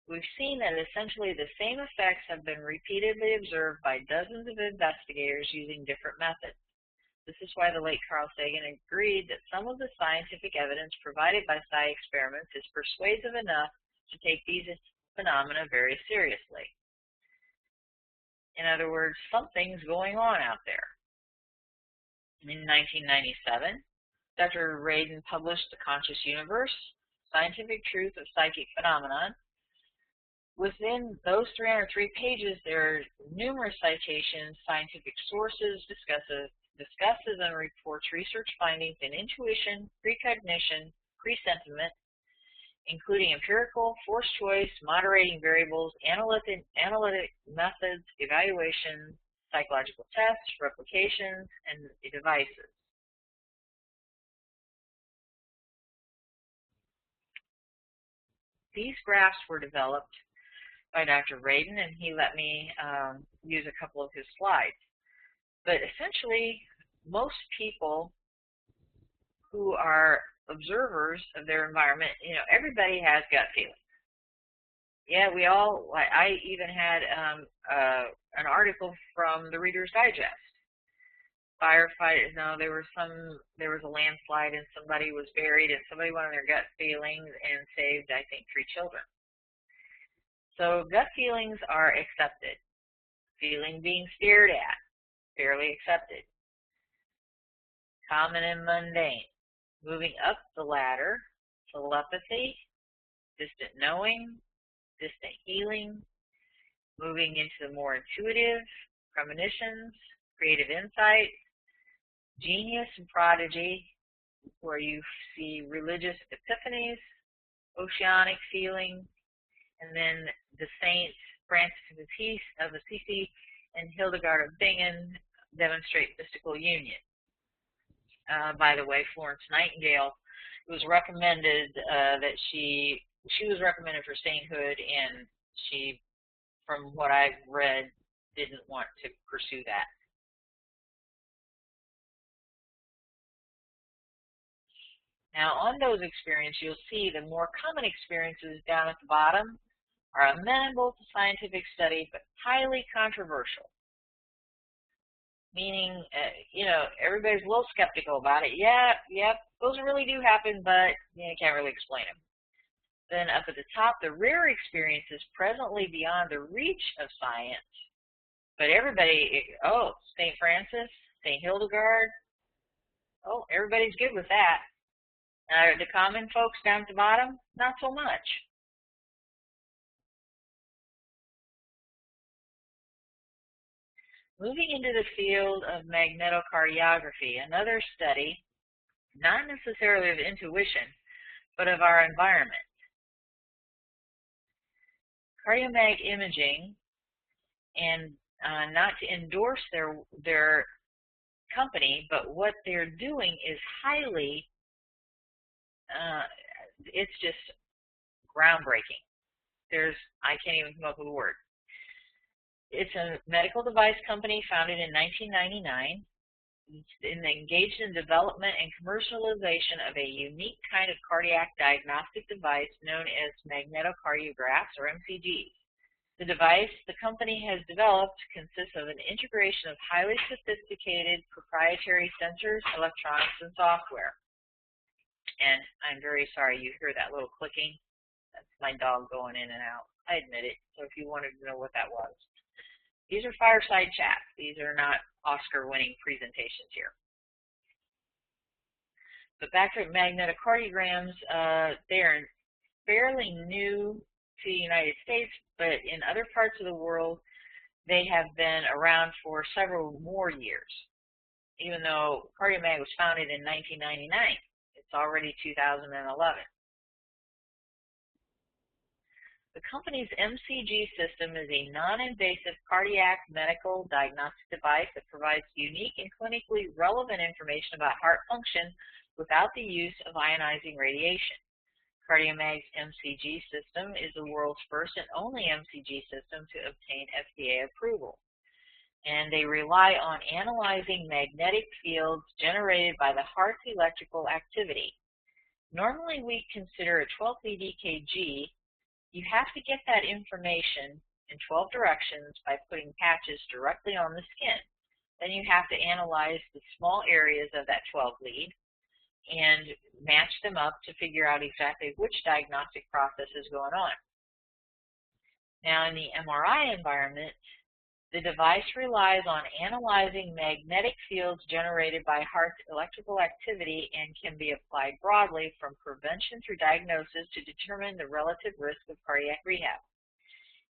we've seen that essentially the same effects have been repeatedly observed by dozens of investigators using different methods. This is why the late Carl Sagan agreed that some of the scientific evidence provided by psi experiments is persuasive enough to take these phenomena very seriously. In other words, something's going on out there. In 1997, Dr. Radin published The Conscious Universe, Scientific Truth of Psychic Phenomenon. Within those 303 pages, there are numerous citations, scientific sources, discusses and reports research findings in intuition, precognition, presentiment, including empirical, forced choice, moderating variables, analytic methods, evaluation, psychological tests, replications, and devices. These graphs were developed by Dr. Radin, and he let me use a couple of his slides. But essentially, most people who are observers of their environment, everybody has gut feelings. Yeah, we all, I even had an article from the Reader's Digest. Firefighters, there was a landslide and somebody was buried and somebody went on their gut feelings and saved, I think, 3 children. So gut feelings are accepted. Feeling being stared at, fairly accepted. Common and mundane. Moving up the ladder, telepathy, distant knowing, distant healing, moving into the more intuitive, premonitions, creative insight, genius and prodigy, where you see religious epiphanies, oceanic feeling, and then the saints, Francis of Assisi and Hildegard of Bingen, demonstrate mystical union. By the way, Florence Nightingale was recommended that she was recommended for sainthood, and she, from what I've read, didn't want to pursue that. Now, on those experiences, you'll see the more common experiences down at the bottom are amenable to scientific study, but highly controversial. Meaning, everybody's a little skeptical about it. Yeah, those really do happen, but you can't really explain them. Then up at the top, the rare experiences presently beyond the reach of science. But everybody, St. Francis, St. Hildegard, everybody's good with that. The common folks down at the bottom, not so much. Moving into the field of magnetocardiography, another study, not necessarily of intuition, but of our environment. Cardiomag imaging, and not to endorse their company, but what they're doing is highly, it's just groundbreaking. I can't even come up with a word. It's a medical device company founded in 1999. It's engaged in development and commercialization of a unique kind of cardiac diagnostic device known as magnetocardiographs, or MCGs. The device the company has developed consists of an integration of highly sophisticated proprietary sensors, electronics, and software. And I'm very sorry you hear that little clicking. That's my dog going in and out. I admit it. So if you wanted to know what that was. These are fireside chats. These are not Oscar-winning presentations here. But back to magnetocardiograms, they are fairly new to the United States, but in other parts of the world, they have been around for several more years. Even though Cardiomag was founded in 1999, it's already 2011. The company's MCG system is a non-invasive cardiac medical diagnostic device that provides unique and clinically relevant information about heart function without the use of ionizing radiation. Cardiomag's MCG system is the world's first and only MCG system to obtain FDA approval. And they rely on analyzing magnetic fields generated by the heart's electrical activity. Normally we consider a 12 lead EKG You have to get that information in 12 directions by putting patches directly on the skin. Then you have to analyze the small areas of that 12 lead and match them up to figure out exactly which diagnostic process is going on. Now, in the MRI environment, the device relies on analyzing magnetic fields generated by heart's electrical activity and can be applied broadly from prevention through diagnosis to determine the relative risk of cardiac rehab.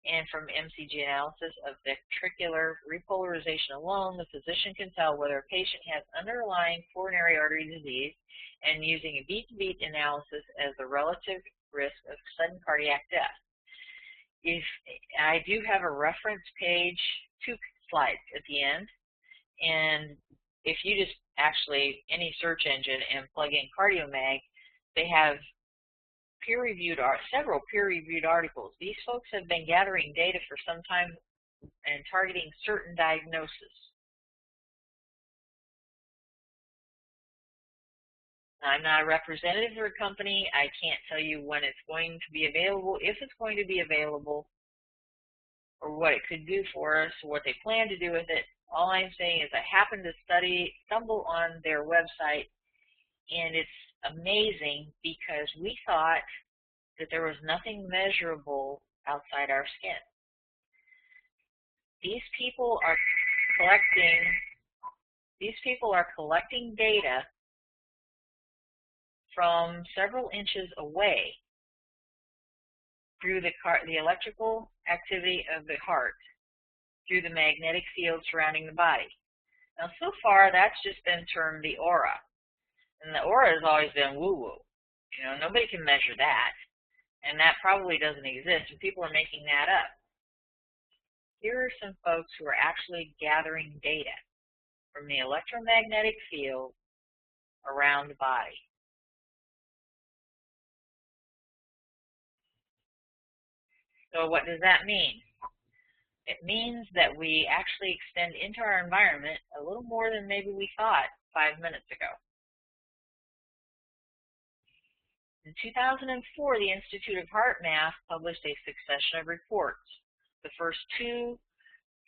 And from MCG analysis of ventricular repolarization alone, the physician can tell whether a patient has underlying coronary artery disease, and using a beat-to-beat analysis as the relative risk of sudden cardiac death. If I do have a reference page, 2 slides at the end, and if you just actually any search engine and plug in CardioMag, they have several peer-reviewed articles. These folks have been gathering data for some time and targeting certain diagnoses. I'm not a representative of a company. I can't tell you when it's going to be available, if it's going to be available, or what it could do for us, or what they plan to do with it. All I'm saying is I happened to stumble on their website, and it's amazing because we thought that there was nothing measurable outside our skin. These people are collecting data from several inches away through the electrical activity of the heart, through the magnetic field surrounding the body. Now, so far, that's just been termed the aura. And the aura has always been woo-woo. You know, nobody can measure that. And that probably doesn't exist, and people are making that up. Here are some folks who are actually gathering data from the electromagnetic field around the body. So what does that mean? It means that we actually extend into our environment a little more than maybe we thought 5 minutes ago. In 2004, the Institute of Heart Math published a succession of reports. The first 2,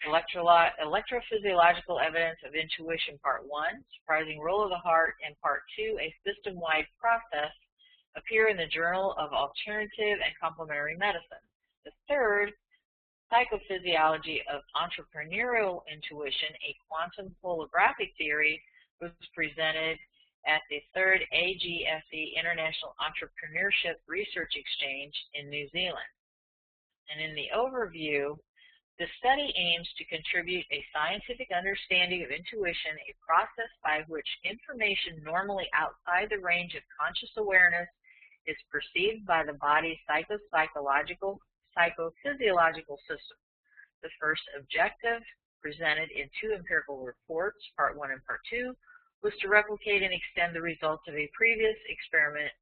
electrophysiological evidence of intuition, Part 1, surprising role of the heart, and Part 2, a system-wide process, appear in the Journal of Alternative and Complementary Medicine. The third, psychophysiology of entrepreneurial intuition, a quantum holographic theory, was presented at the 3rd AGFE International Entrepreneurship Research Exchange in New Zealand. And in the overview, the study aims to contribute a scientific understanding of intuition, a process by which information normally outside the range of conscious awareness is perceived by the body's psychophysiological system. The first objective, presented in 2 empirical reports, Part 1 and Part 2, was to replicate and extend the results of a previous experiments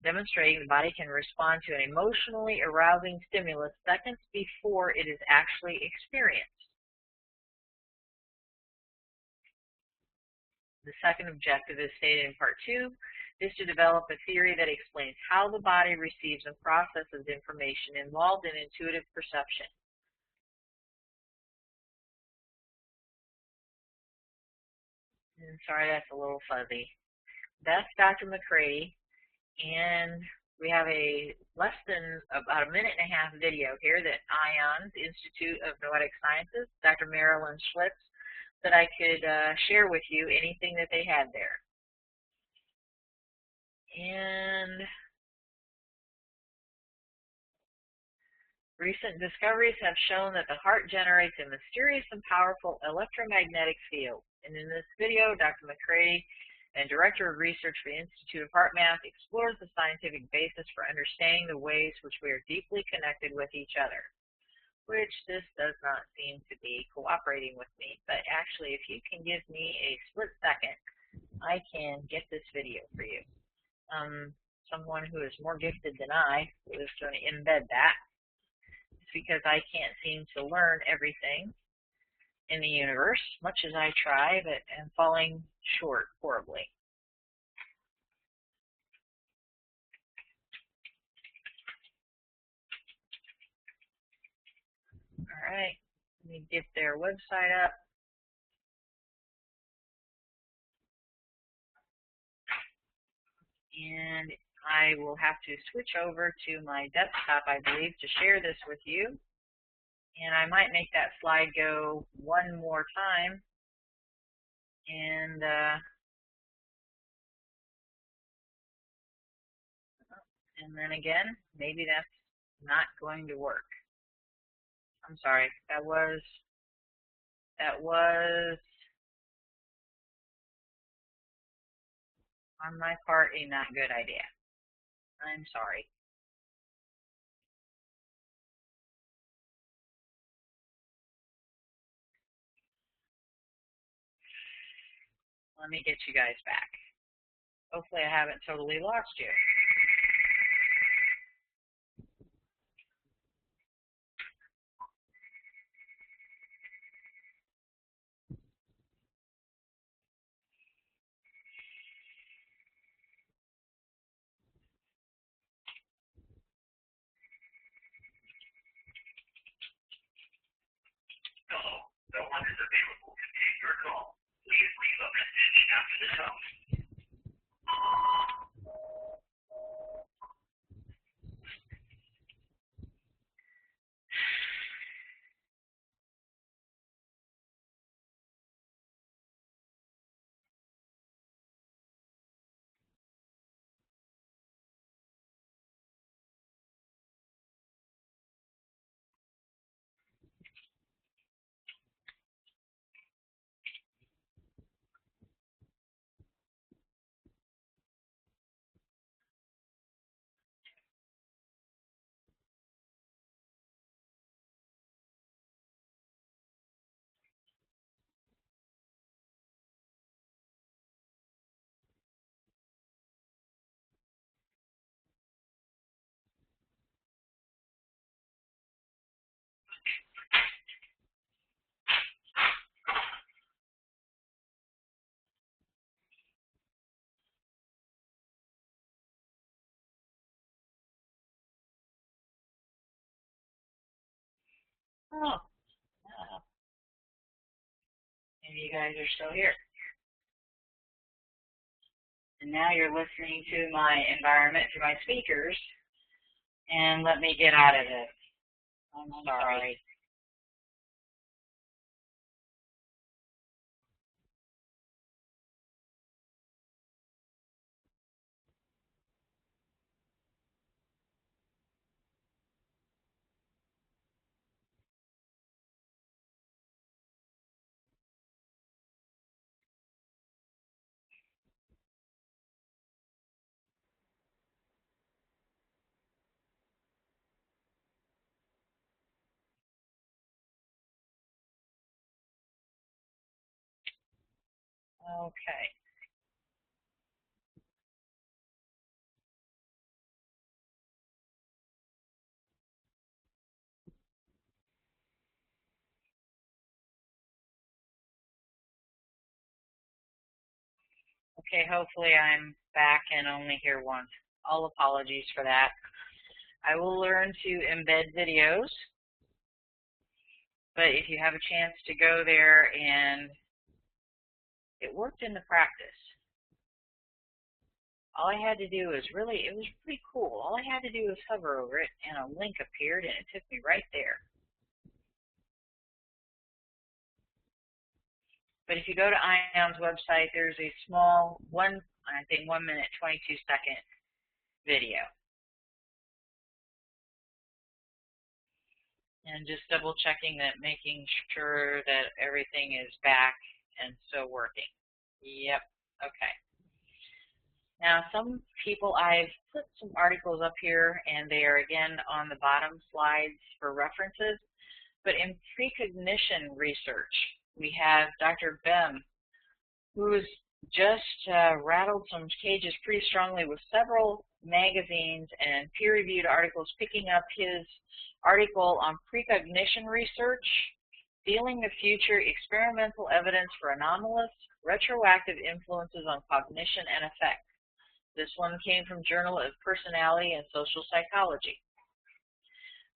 demonstrating the body can respond to an emotionally arousing stimulus seconds before it is actually experienced. The second objective, is stated in Part 2, is to develop a theory that explains how the body receives and processes information involved in intuitive perception. Sorry, that's a little fuzzy. That's Dr. McCready, and we have a less than about a minute-and-a-half video here that IONS, Institute of Noetic Sciences, Dr. Marilyn Schlitz, that I could share with you anything that they had there. And recent discoveries have shown that the heart generates a mysterious and powerful electromagnetic field. And in this video, Dr. McCready, and Director of Research for the Institute of Heart Math, explores the scientific basis for understanding the ways which we are deeply connected with each other, which this does not seem to be cooperating with me. But actually, if you can give me a split second, I can get this video for you. Someone who is more gifted than I is going to embed that. It's because I can't seem to learn everything in the universe, much as I try, but am falling short horribly. right, let me get their website up. And I will have to switch over to my desktop, I believe, to share this with you. And I might make that slide go one more time. And then again, maybe that's not going to work. I'm sorry, that was on my part a not good idea. I'm sorry. Let me get you guys back. Hopefully I haven't totally lost you. Hello, no one is available to take your call. Please leave a message after the tone. Oh, maybe you guys are still here. And now you're listening to my environment through my speakers. And let me get out of this. I'm sorry. Okay. Okay, hopefully I'm back and only here once. All apologies for that. I will learn to embed videos, but if you have a chance to go there, and it worked in the practice. All I had to do was it was pretty cool. All I had to do was hover over it and a link appeared and it took me right there. But if you go to ION's website, there's a small, I think 1 minute, 22-second video. And just double checking that, making sure that everything is back and still working. Yep, okay. Now some people, I've put some articles up here and they are again on the bottom slides for references. But in precognition research, we have Dr. Bem, who's just rattled some cages pretty strongly with several magazines and peer-reviewed articles, picking up his article on precognition research, Feeling the Future, Experimental Evidence for Anomalous Retroactive Influences on Cognition and Affect. This one came from Journal of Personality and Social Psychology.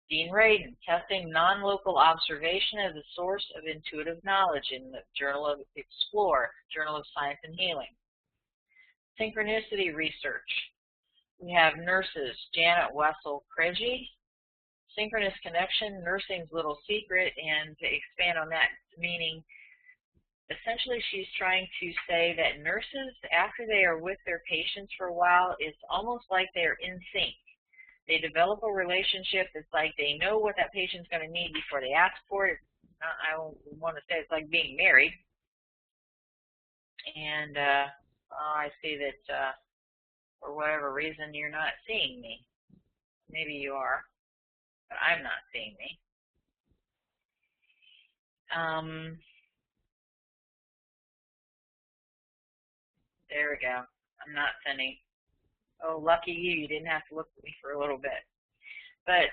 Dean Radin, testing non-local observation as a source of intuitive knowledge in the Journal of Explore, Journal of Science and Healing. Synchronicity research. We have nurses, Janet Wessel-Craigie, Synchronous Connection, Nursing's Little Secret, and to expand on that, meaning essentially she's trying to say that nurses, after they are with their patients for a while, it's almost like they're in sync. They develop a relationship that's like they know what that patient's going to need before they ask for it. I want to say it's like being married. And I see that for whatever reason you're not seeing me. Maybe you are, but I'm not seeing me. There we go. I'm not sending. Oh, lucky you. You didn't have to look at me for a little bit. But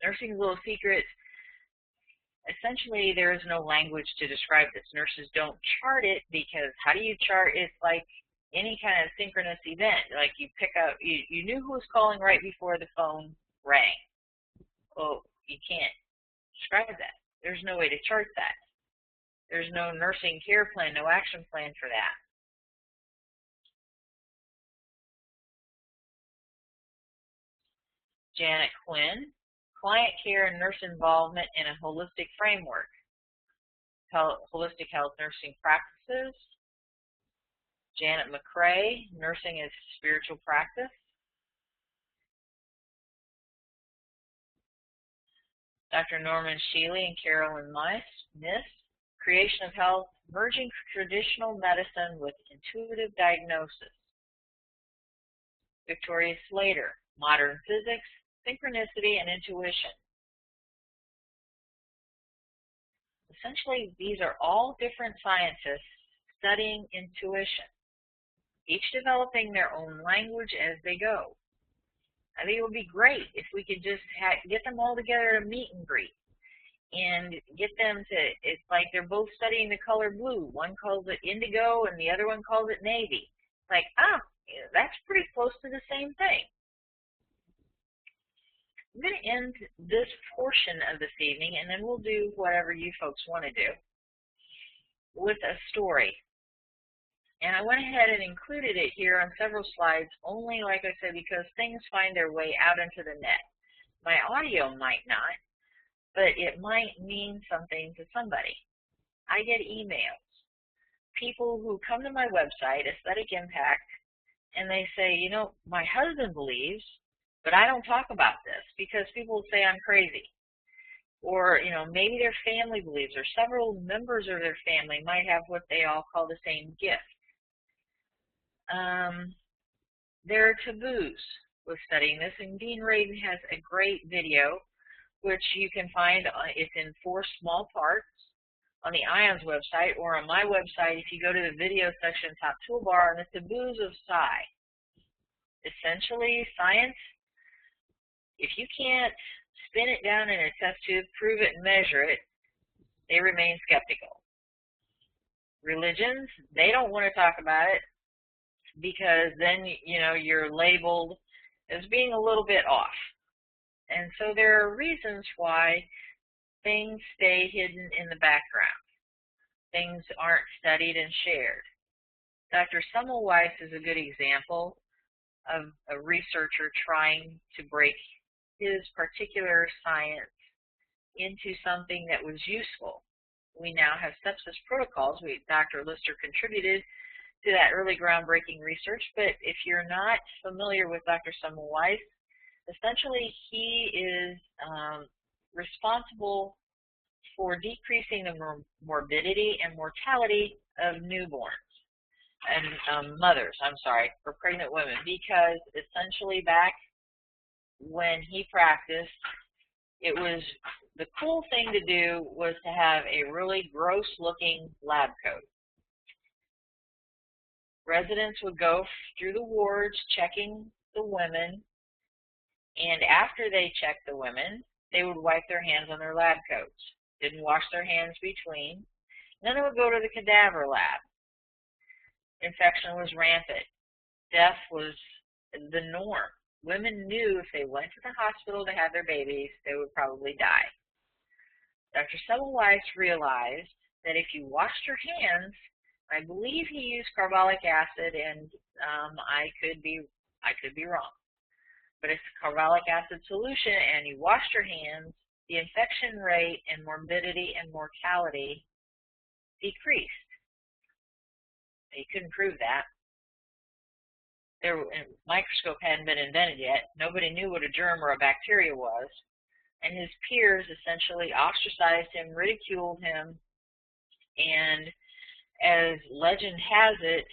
Nursing's Little Secret, essentially there is no language to describe this. Nurses don't chart it because how do you chart? It's like any kind of synchronous event. Like you pick up, you knew who was calling right before the phone rang. Well, you can't describe that. There's no way to chart that. There's no nursing care plan, no action plan for that. Janet Quinn, Client Care and Nurse Involvement in a Holistic Framework, Holistic Health Nursing Practices. Janet McCrae, Nursing as Spiritual Practice. Dr. Norman Sheely and Carolyn Miss, Creation of Health, Merging Traditional Medicine with Intuitive Diagnosis. Victoria Slater, Modern Physics, Synchronicity, and Intuition. Essentially, these are all different scientists studying intuition, each developing their own language as they go. I think it would be great if we could just get them all together at a meet and greet and get them to, it's like they're both studying the color blue. One calls it indigo and the other one calls it navy. It's like, that's pretty close to the same thing. I'm going to end this portion of this evening, and then we'll do whatever you folks want to do, with a story. And I went ahead and included it here on several slides, only, like I said, because things find their way out into the net. My audio might not, but it might mean something to somebody. I get emails. People who come to my website, Aesthetic Impact, and they say, you know, my husband believes, but I don't talk about this because people say I'm crazy. Or, you know, maybe their family believes, or several members of their family might have what they all call the same gift. There are taboos with studying this, and Dean Radin has a great video, which you can find. It's in 4 small parts on the IONS website, or on my website if you go to the video section, top toolbar, on the taboos of psi. Essentially, science, if you can't spin it down in a test tube, prove it, and measure it, they remain skeptical. Religions, they don't want to talk about it because then, you know, you're labeled as being a little bit off. And so there are reasons why things stay hidden in the background. Things aren't studied and shared. Dr. Semmelweis is a good example of a researcher trying to break his particular science into something that was useful. We now have sepsis protocols. Dr. Lister contributed to that early groundbreaking research, but if you're not familiar with Dr. Semmelweis, essentially he is responsible for decreasing the morbidity and mortality of newborns and mothers, for pregnant women, because essentially back when he practiced, it was the cool thing to do was to have a really gross looking lab coat. Residents would go through the wards checking the women, and after they checked the women, they would wipe their hands on their lab coats. Didn't wash their hands between. Then they would go to the cadaver lab. Infection was rampant. Death was the norm. women knew if they went to the hospital to have their babies, they would probably die. Dr. Semmelweis realized that if you washed your hands, I believe he used carbolic acid, and I could be wrong, but it's carbolic acid solution, and you washed your hands, the infection rate and morbidity and mortality decreased. You couldn't prove that. A microscope hadn't been invented yet. Nobody knew what a germ or a bacteria was. And his peers essentially ostracized him, ridiculed him, and as legend has it,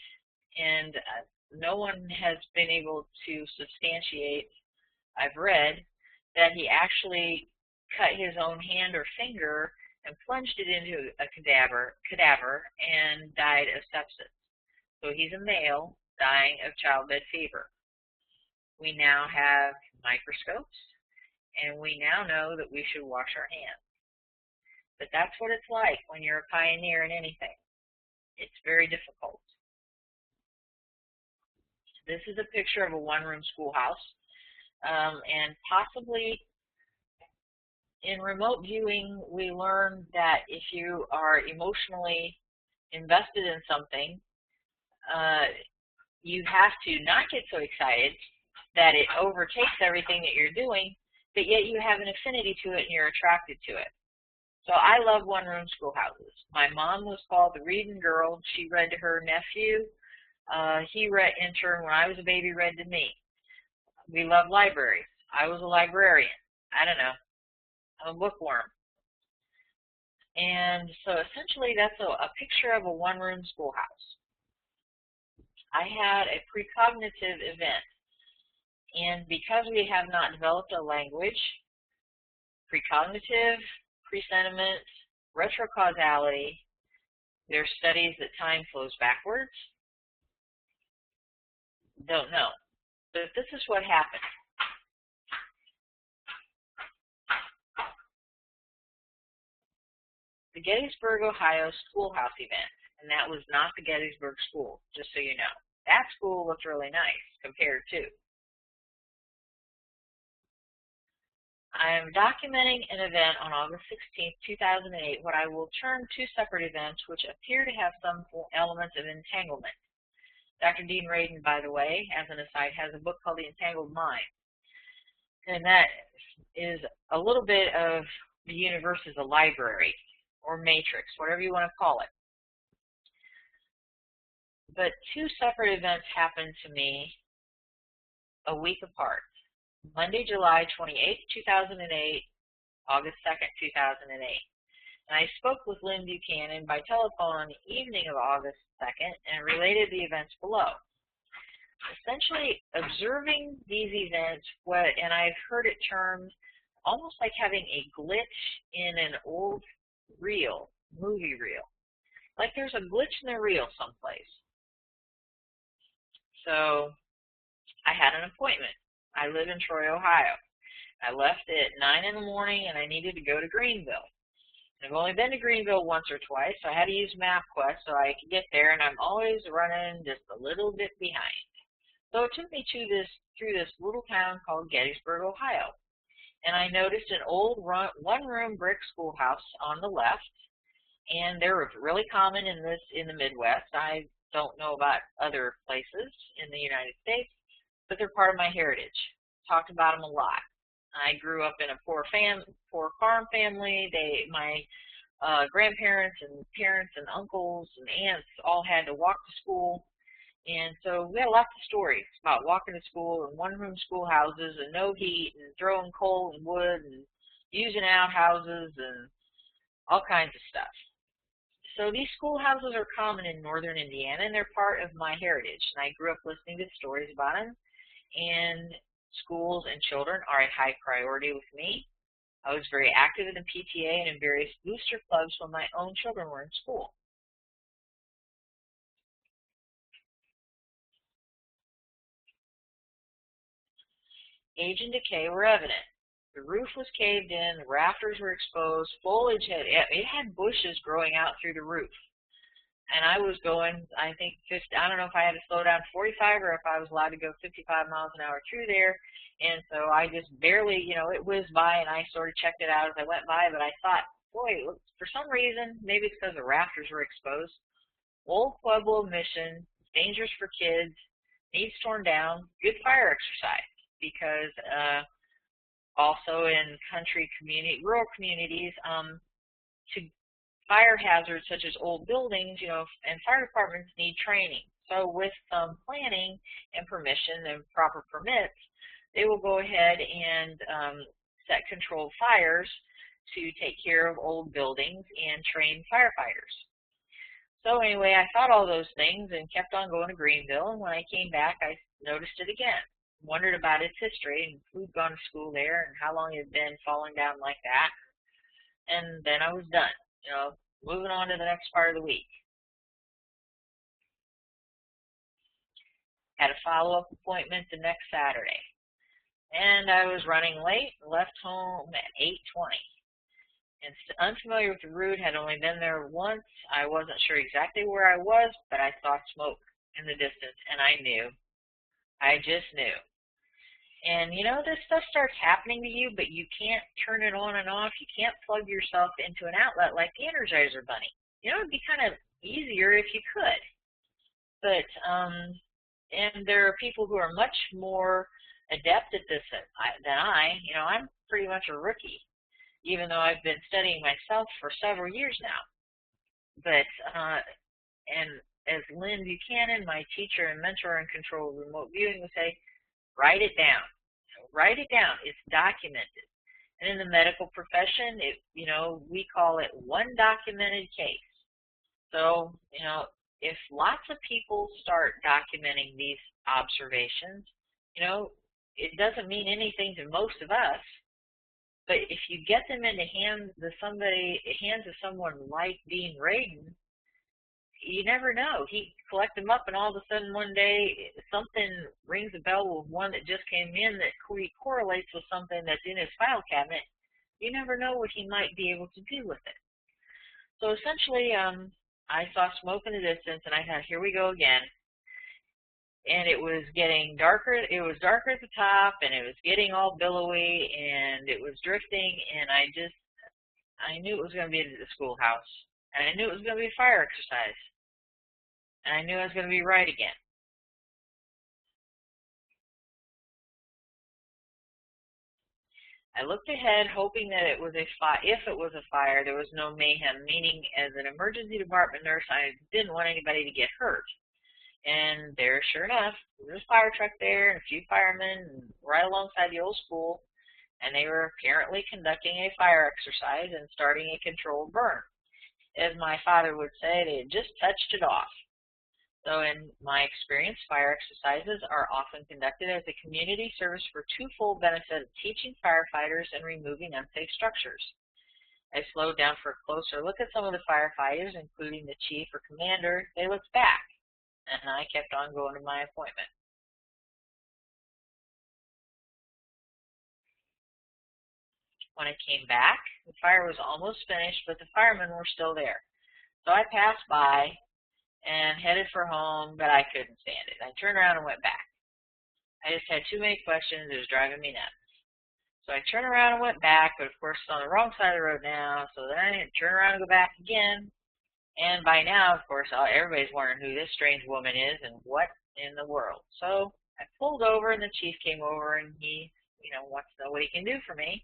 and no one has been able to substantiate, I've read, that he actually cut his own hand or finger and plunged it into a cadaver and died of sepsis. So he's a male dying of childbed fever. We now have microscopes, and we now know that we should wash our hands. But that's what it's like when you're a pioneer in anything. It's very difficult. This is a picture of a one-room schoolhouse, and possibly in remote viewing, we learned that if you are emotionally invested in something, you have to not get so excited that it overtakes everything that you're doing, but yet you have an affinity to it and you're attracted to it. So I love one-room schoolhouses. My mom was called the reading girl. She read to her nephew. He read, in turn, when I was a baby, read to me. We love libraries. I was a librarian. I don't know. I'm a bookworm. And so essentially that's a picture of a one-room schoolhouse. I had a precognitive event. And because we have not developed a language, precognitive, presentiment, retrocausality, there's studies that time flows backwards. Don't know. But this is what happened. The Gettysburg, Ohio schoolhouse event, and that was not the Gettysburg School, just so you know. That school looked really nice compared to. I am documenting an event on August 16, 2008, what I will term two separate events which appear to have some elements of entanglement. Dr. Dean Radin, by the way, as an aside, has a book called The Entangled Mind. And that is a little bit of the universe as a library or matrix, whatever you want to call it. But two separate events happened to me a week apart. Monday, July 28, 2008, August 2nd, 2008. And I spoke with Lyn Buchanan by telephone on the evening of August 2nd and related the events below. Essentially, observing these events, and I've heard it termed almost like having a glitch in an old reel, movie reel. Like there's a glitch in the reel someplace. So I had an appointment. I live in Troy, Ohio. I left at 9 in the morning and I needed to go to Greenville. I've only been to Greenville once or twice, so I had to use MapQuest so I could get there, and I'm always running just a little bit behind. So it took me through this little town called Gettysburg, Ohio. And I noticed an old one-room brick schoolhouse on the left, and they're really common in the Midwest. I don't know about other places in the United States, but they're part of my heritage. Talked about them a lot. I grew up in a poor farm family. My grandparents and parents and uncles and aunts all had to walk to school. And so we had lots of stories about walking to school and one-room schoolhouses and no heat and throwing coal and wood and using outhouses and all kinds of stuff. So these schoolhouses are common in northern Indiana, and they're part of my heritage. And I grew up listening to stories about them. And schools and children are a high priority with me. I was very active in the PTA and in various booster clubs when my own children were in school. Age and decay were evident. The roof was caved in, the rafters were exposed, foliage had bushes growing out through the roof. and I was going, I think, 50, I don't know if I had to slow down 45 or if I was allowed to go 55 miles an hour through there. And so I just barely, it whizzed by, and I sort of checked it out as I went by. But I thought, boy, for some reason, maybe it's because the rafters were exposed. Old Pueblo mission, dangerous for kids, needs torn down, good fire exercise. Because also in rural communities, to fire hazards such as old buildings, and fire departments need training. So with some planning and permission and proper permits, they will go ahead and set controlled fires to take care of old buildings and train firefighters. So anyway, I thought all those things and kept on going to Greenville, and when I came back, I noticed it again. Wondered about its history and who'd gone to school there and how long it had been falling down like that. And then I was done, moving on to the next part of the week. Had a follow-up appointment the next Saturday. And I was running late, left home at 8:20. And unfamiliar with the route, had only been there once. I wasn't sure exactly where I was, but I saw smoke in the distance, and I knew. I just knew. And this stuff starts happening to you, but you can't turn it on and off. You can't plug yourself into an outlet like the Energizer Bunny. It'd be kind of easier if you could. But, and there are people who are much more adept at this than I. I'm pretty much a rookie, even though I've been studying myself for several years now. But, and as Lyn Buchanan, my teacher and mentor in control remote viewing, would say, write it down. Write it down. It's documented. And in the medical profession, we call it one documented case. So, if lots of people start documenting these observations, it doesn't mean anything to most of us. But if you get them into hands of someone like Dean Radin, you never know. He collect them up, and all of a sudden one day something rings a bell with one that just came in that correlates with something that's in his file cabinet. You never know what he might be able to do with it. So essentially, I saw smoke in the distance, and I thought, here we go again. And it was getting darker. It was darker at the top, and it was getting all billowy, and it was drifting, and I knew it was going to be at the schoolhouse. And I knew it was going to be a fire exercise. And I knew I was going to be right again. I looked ahead, hoping that if it was a fire, there was no mayhem, meaning as an emergency department nurse, I didn't want anybody to get hurt. And there, sure enough, there was a fire truck there and a few firemen right alongside the old school, and they were apparently conducting a fire exercise and starting a controlled burn. As my father would say, they had just touched it off. So in my experience, fire exercises are often conducted as a community service for twofold benefit of teaching firefighters and removing unsafe structures. I slowed down for a closer look at some of the firefighters, including the chief or commander. They looked back, and I kept on going to my appointment. When I came back, the fire was almost finished, but the firemen were still there. So I passed by and headed for home, but I couldn't stand it. I turned around and went back. I just had too many questions. It was driving me nuts. So I turned around and went back, but of course it's on the wrong side of the road now. So then I had to turn around and go back again. And by now, of course, everybody's wondering who this strange woman is and what in the world. So I pulled over, and the chief came over, and he, wants to know what he can do for me.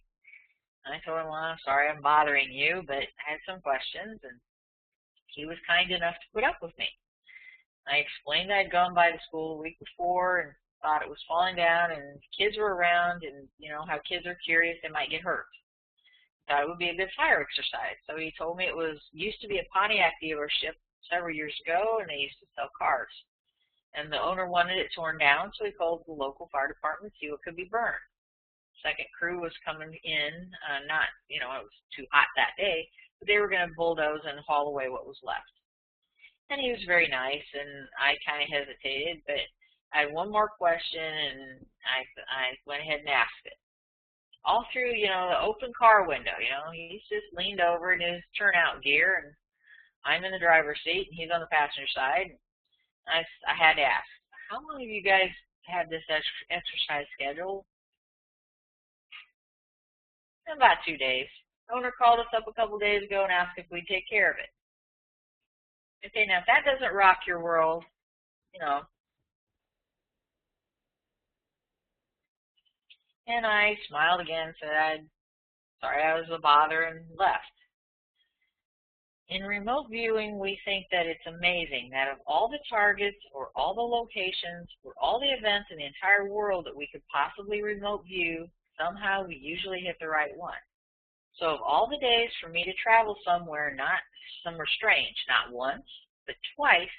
And I told him, well, I'm sorry I'm bothering you, but I had some questions, and he was kind enough to put up with me. I explained I had gone by the school the week before and thought it was falling down and kids were around, and how kids are curious, they might get hurt. Thought it would be a good fire exercise. So he told me it used to be a Pontiac dealership several years ago, and they used to sell cars. And the owner wanted it torn down, so he called the local fire department to see what could be burned. Second crew was coming in, it was too hot that day, but they were going to bulldoze and haul away what was left. And he was very nice, and I kind of hesitated, but I had one more question, and I went ahead and asked it. All through, the open car window, he's just leaned over in his turnout gear, and I'm in the driver's seat, and he's on the passenger side. I had to ask, how long have you guys had this exercise schedule? About 2 days. Owner called us up a couple days ago and asked if we'd take care of it. Okay, now if that doesn't rock your world, you know. And I smiled again, said, sorry I was a bother, and left. In remote viewing, we think that it's amazing that of all the targets or all the locations or all the events in the entire world that we could possibly remote view, somehow we usually hit the right one. So of all the days for me to travel somewhere strange, not once, but twice,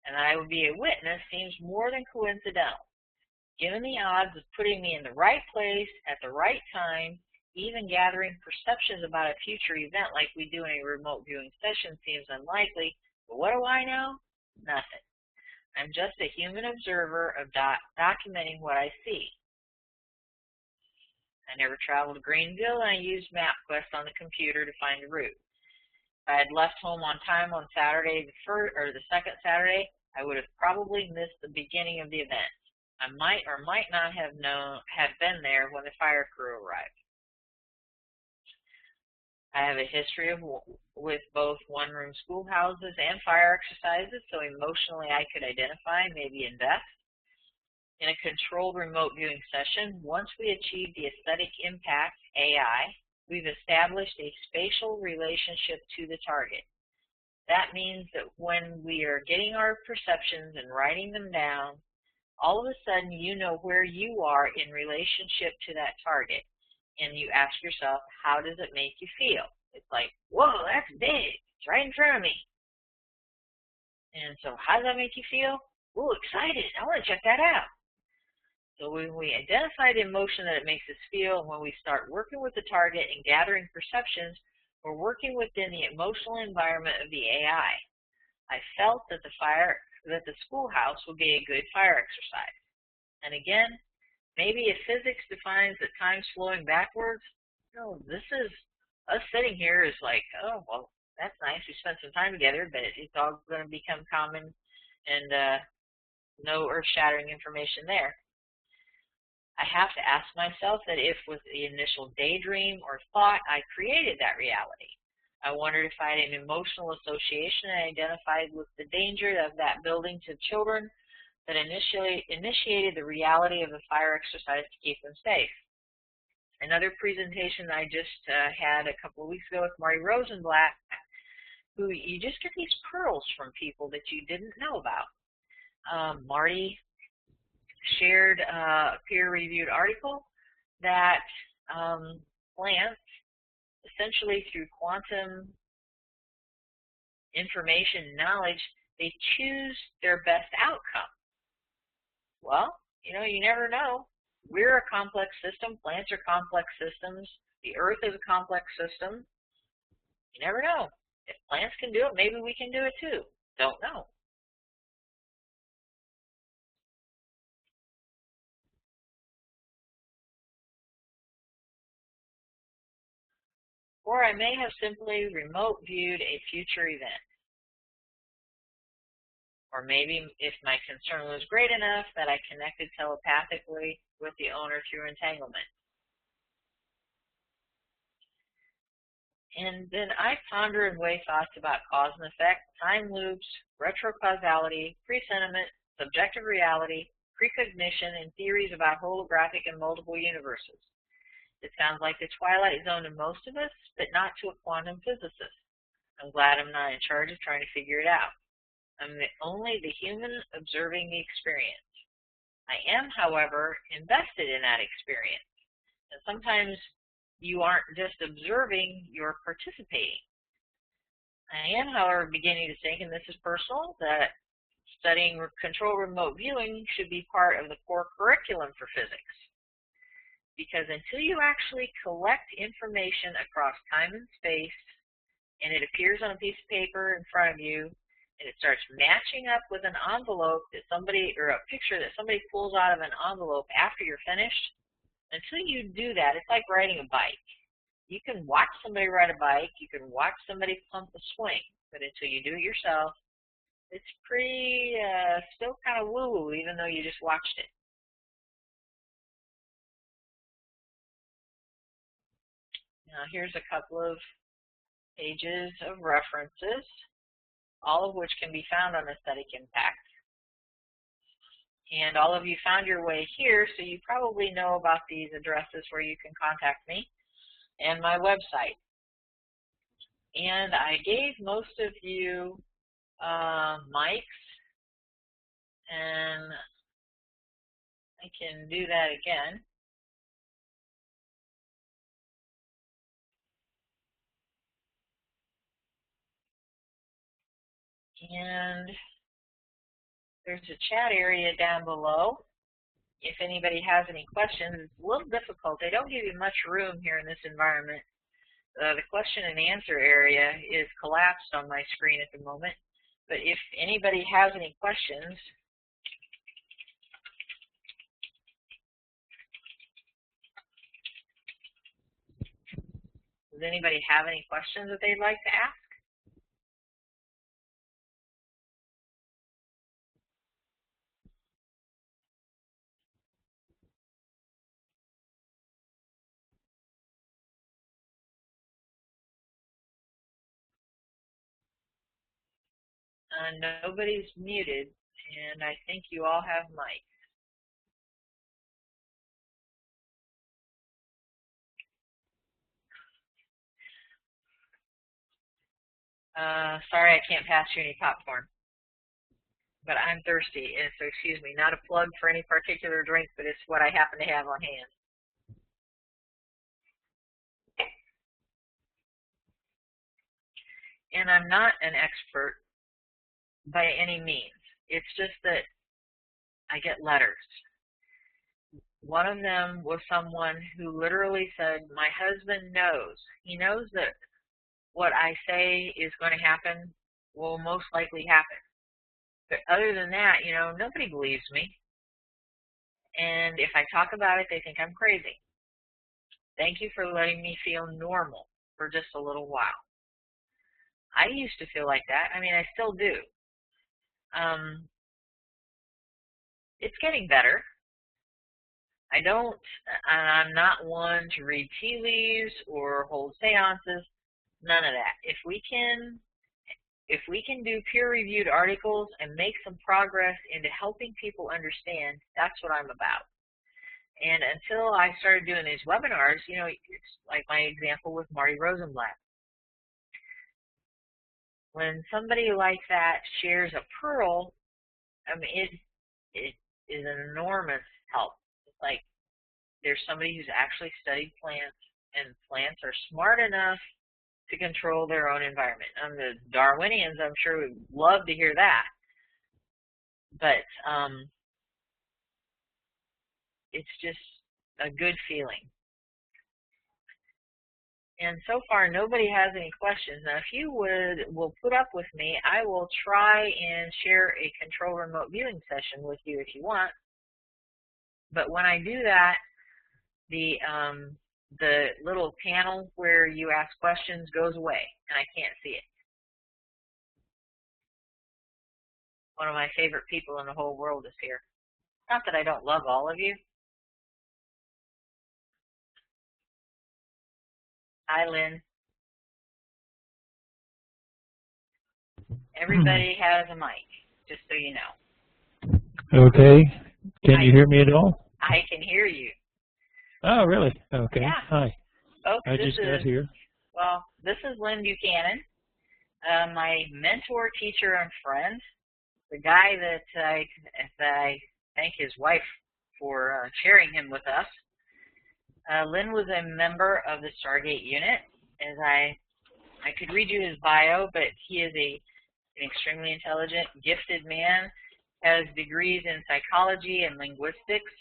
and that I would be a witness seems more than coincidental. Given the odds of putting me in the right place at the right time, even gathering perceptions about a future event like we do in a remote viewing session seems unlikely, but what do I know? Nothing. I'm just a human observer of documenting what I see. I never traveled to Greenville, and I used MapQuest on the computer to find a route. If I had left home on time on Saturday, the second Saturday, I would have probably missed the beginning of the event. I might or might not have been there when the fire crew arrived. I have a history with both one-room schoolhouses and fire exercises, so emotionally I could identify and maybe invest. In a controlled remote viewing session, once we achieve the aesthetic impact, AI, we've established a spatial relationship to the target. That means that when we are getting our perceptions and writing them down, all of a sudden you know where you are in relationship to that target. And you ask yourself, how does it make you feel? It's like, whoa, that's big. It's right in front of me. And so how does that make you feel? Ooh, excited. I want to check that out. So when we identify the emotion that it makes us feel, and when we start working with the target and gathering perceptions, we're working within the emotional environment of the AI. I felt that the schoolhouse would be a good fire exercise. And again, maybe if physics defines that time's flowing backwards, this is, us sitting here is like, oh, well, that's nice. We spent some time together, but it's all going to become common and no earth-shattering information there. I have to ask myself that if with the initial daydream or thought I created that reality. I wondered if I had an emotional association and identified with the danger of that building to children that initiated the reality of the fire exercise to keep them safe. Another presentation I just had a couple of weeks ago with Marty Rosenblatt, who you just get these pearls from people that you didn't know about. Marty shared a peer-reviewed article that plants, essentially through quantum information knowledge, they choose their best outcome. Well, you never know. We're a complex system. Plants are complex systems. The earth is a complex system. You never know. If plants can do it, maybe we can do it too. Don't know. Or I may have simply remote viewed a future event. Or maybe if my concern was great enough that I connected telepathically with the owner through entanglement. And then I ponder and weigh thoughts about cause and effect, time loops, retrocausality, presentiment, subjective reality, precognition, and theories about holographic and multiple universes. It sounds like the twilight zone to most of us, but not to a quantum physicist. I'm glad I'm not in charge of trying to figure it out. I'm only the human observing the experience. I am, however, invested in that experience. And sometimes you aren't just observing, you're participating. I am, however, beginning to think, and this is personal, that studying control remote viewing should be part of the core curriculum for physics. Because until you actually collect information across time and space, and it appears on a piece of paper in front of you, and it starts matching up with an envelope that somebody, or a picture that somebody pulls out of an envelope after you're finished, until you do that, it's like riding a bike. You can watch somebody ride a bike, you can watch somebody pump a swing, But until you do it yourself, it's pretty, still kind of woo-woo, even though you just watched it. Now here's a couple of pages of references, all of which can be found on Aesthetic Impact. And all of you found your way here, so you probably know about these addresses where you can contact me and my website. And I gave most of you mics, and I can do that again. And there's a chat area down below. If anybody has any questions, it's a little difficult. They don't give you much room here in this environment. The question and answer area is collapsed on my screen at the moment. But if anybody has any questions, does anybody have any questions that they'd like to ask? Nobody's muted, and I think you all have mics. Sorry I can't pass you any popcorn, but I'm thirsty, and so excuse me, not a plug for any particular drink, but it's what I happen to have on hand. And I'm not an expert by any means. It's just that I get letters. One of them was someone who literally said, my husband knows. He knows that what I say is going to happen will most likely happen. But other than that, you know, nobody believes me. And if I talk about it, they think I'm crazy. Thank you for letting me feel normal for just a little while. I used to feel like that. I mean, I still do. It's getting better. I'm not one to read tea leaves or hold seances, none of that. If we can do peer-reviewed articles and make some progress into helping people understand, that's what I'm about. And until I started doing these webinars, you know, it's like my example with Marty Rosenblatt. When somebody like that shares a pearl, I mean, it is an enormous help. It's like there's somebody who's actually studied plants, and plants are smart enough to control their own environment. The Darwinians, I'm sure, would love to hear that. But it's just a good feeling. And so far, nobody has any questions. Now, if you will put up with me, I will try and share a control remote viewing session with you if you want. But when I do that, the little panel where you ask questions goes away, and I can't see it. One of my favorite people in the whole world is here. Not that I don't love all of you. Hi, Lynn. Everybody has a mic, just so you know. Okay. Can you hear me at all? I can hear you. Oh, really? Okay. Yeah. Hi. Folks, I just got here. Well, this is Lyn Buchanan, my mentor, teacher, and friend. The guy that I thank his wife for sharing him with us. Lyn was a member of the Stargate unit. As I could read you his bio, but he is an extremely intelligent, gifted man, has degrees in psychology and linguistics,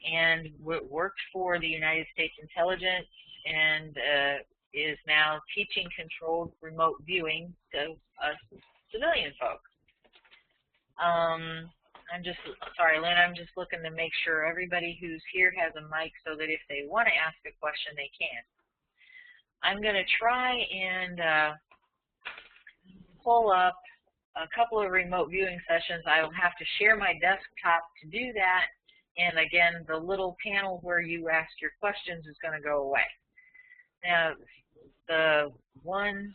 and worked for the United States Intelligence, and is now teaching controlled remote viewing to us civilian folks. I'm just, sorry, Lynn, I'm just looking to make sure everybody who's here has a mic so that if they want to ask a question, they can. I'm going to try and pull up a couple of remote viewing sessions. I will have to share my desktop to do that. And again, the little panel where you asked your questions is going to go away. Now, the one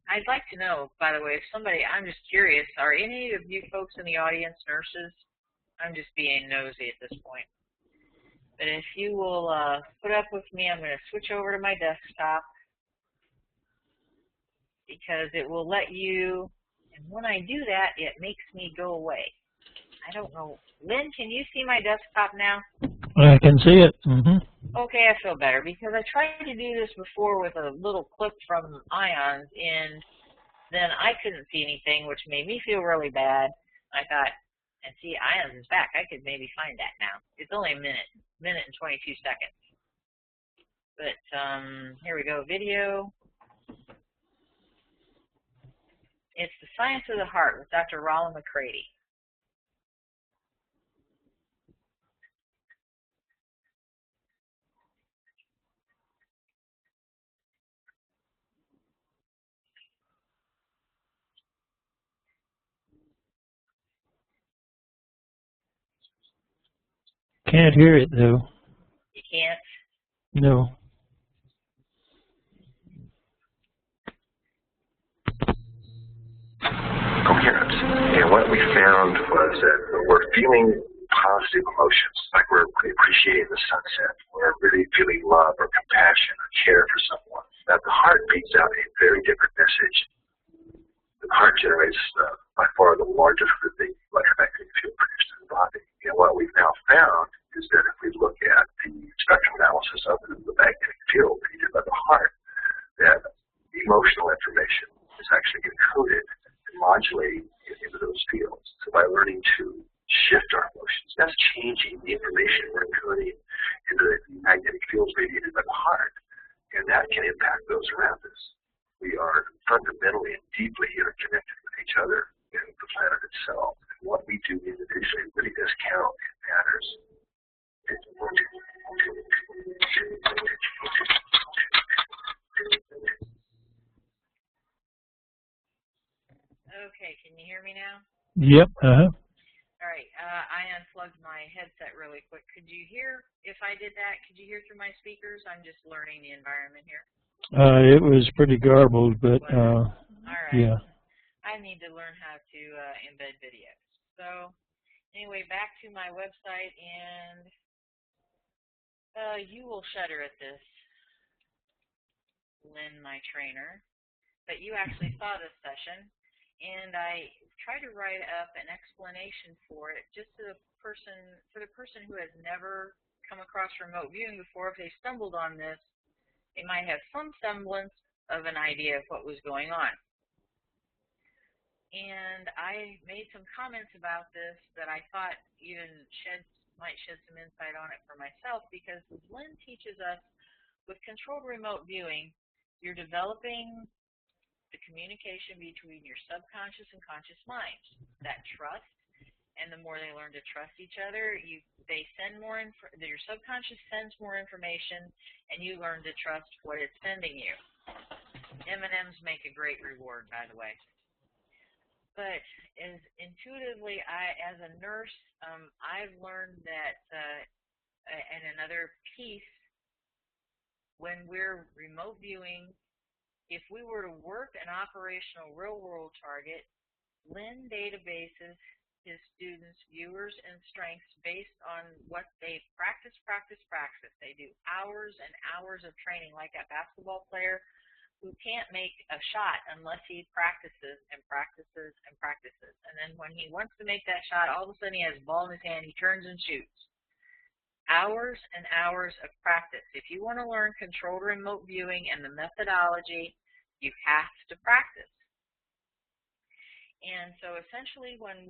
I'd like to know, by the way, if somebody, I'm just curious, are any of you folks in the audience nurses? I'm just being nosy at this point. But if you will put up with me, I'm going to switch over to my desktop because it will let you, and when I do that, it makes me go away. I don't know. Lynn, can you see my desktop now? I can see it. Mm-hmm. Okay, I feel better because I tried to do this before with a little clip from Ions, and then I couldn't see anything, which made me feel really bad. I thought, and see, Ions is back. I could maybe find that now. It's only a minute and 22 seconds. But here we go, video. It's The Science of the Heart with Dr. Rollin McCready. Can't hear it, though. You can't? No. Coherence. And what we found was that when we're feeling positive emotions, like we're appreciating the sunset, or really feeling love or compassion or care for someone, that the heart beats out a very different message. The heart generates by far the largest of the electromagnetic field produced in the body. And what we've now found is that if we look at the spectrum analysis of the magnetic field created by the heart, that emotional information is actually encoded and modulated into those fields. So by learning to shift our emotions, that's changing the information we're encoding into the magnetic fields radiated by the heart, and that can impact those around us. We are fundamentally and deeply interconnected with each other and the planet itself. And what we do individually really does count. It matters. Okay, can you hear me now? Yep. Uh-huh. All right, I unplugged my headset really quick. Could you hear, if I did that, could you hear through my speakers? I'm just learning the environment here. It was pretty garbled, but all right. yeah. I need to learn how to embed videos. So anyway, back to my website, and you will shudder at this, Lyn, my trainer, but you actually saw this session, and I try to write up an explanation for it just to for the person who has never come across remote viewing before. If they stumbled on this, they might have some semblance of an idea of what was going on. And I made some comments about this that I thought even might shed some insight on it for myself, because Lyn teaches us with controlled remote viewing, you're developing the communication between your subconscious and conscious minds, that trust. And the more they learn to trust each other, they send more. Your subconscious sends more information, and you learn to trust what it's sending you. M&Ms make a great reward, by the way. But as intuitively, as a nurse, I've learned that, and another piece, when we're remote viewing, if we were to work an operational real-world target, Lyn databases his students' viewers and strengths based on what they practice. They do hours and hours of training, like that basketball player who can't make a shot unless he practices and practices and practices. And then when he wants to make that shot, all of a sudden he has a ball in his hand, he turns and shoots. Hours and hours of practice. If you want to learn controlled remote viewing and the methodology, you have to practice. And so essentially when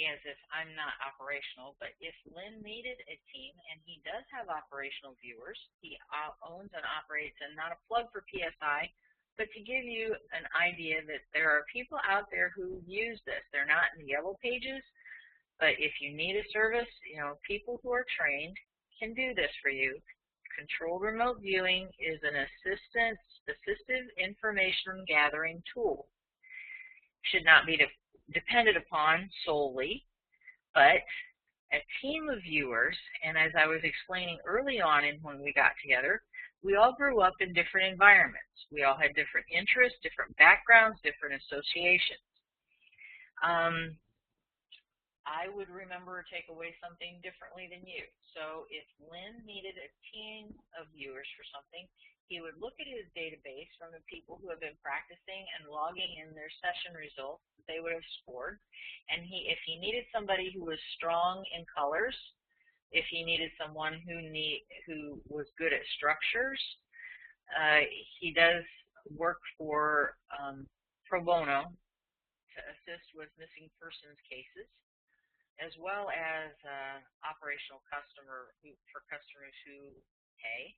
as if I'm not operational, but if Lyn needed a team, and he does have operational viewers, he owns and operates, and not a plug for PSI, but to give you an idea that there are people out there who use this. They're not in the yellow pages, but if you need a service, people who are trained can do this for you. Controlled remote viewing is an assistance assistive information gathering tool. Should not be depended upon solely, but a team of viewers, and as I was explaining early on when we got together, we all grew up in different environments. We all had different interests, different backgrounds, different associations. I would remember or take away something differently than you. So if Lyn needed a team of viewers for something, he would look at his database from the people who have been practicing and logging in their session results that they would have scored. And if he needed somebody who was strong in colors, if he needed someone who was good at structures, he does work for pro bono to assist with missing persons cases, as well as operational for customers who pay.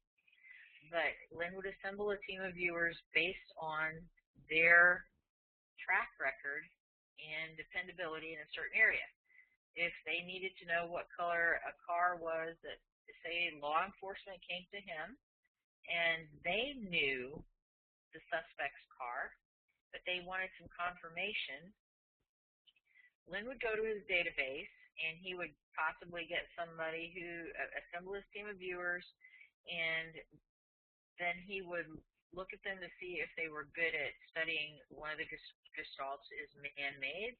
But Lyn would assemble a team of viewers based on their track record and dependability in a certain area. If they needed to know what color a car was, that say law enforcement came to him and they knew the suspect's car, but they wanted some confirmation, Lyn would go to his database and he would possibly get somebody who assemble his team of viewers, and then he would look at them to see if they were good at studying one of the gestalts is man-made,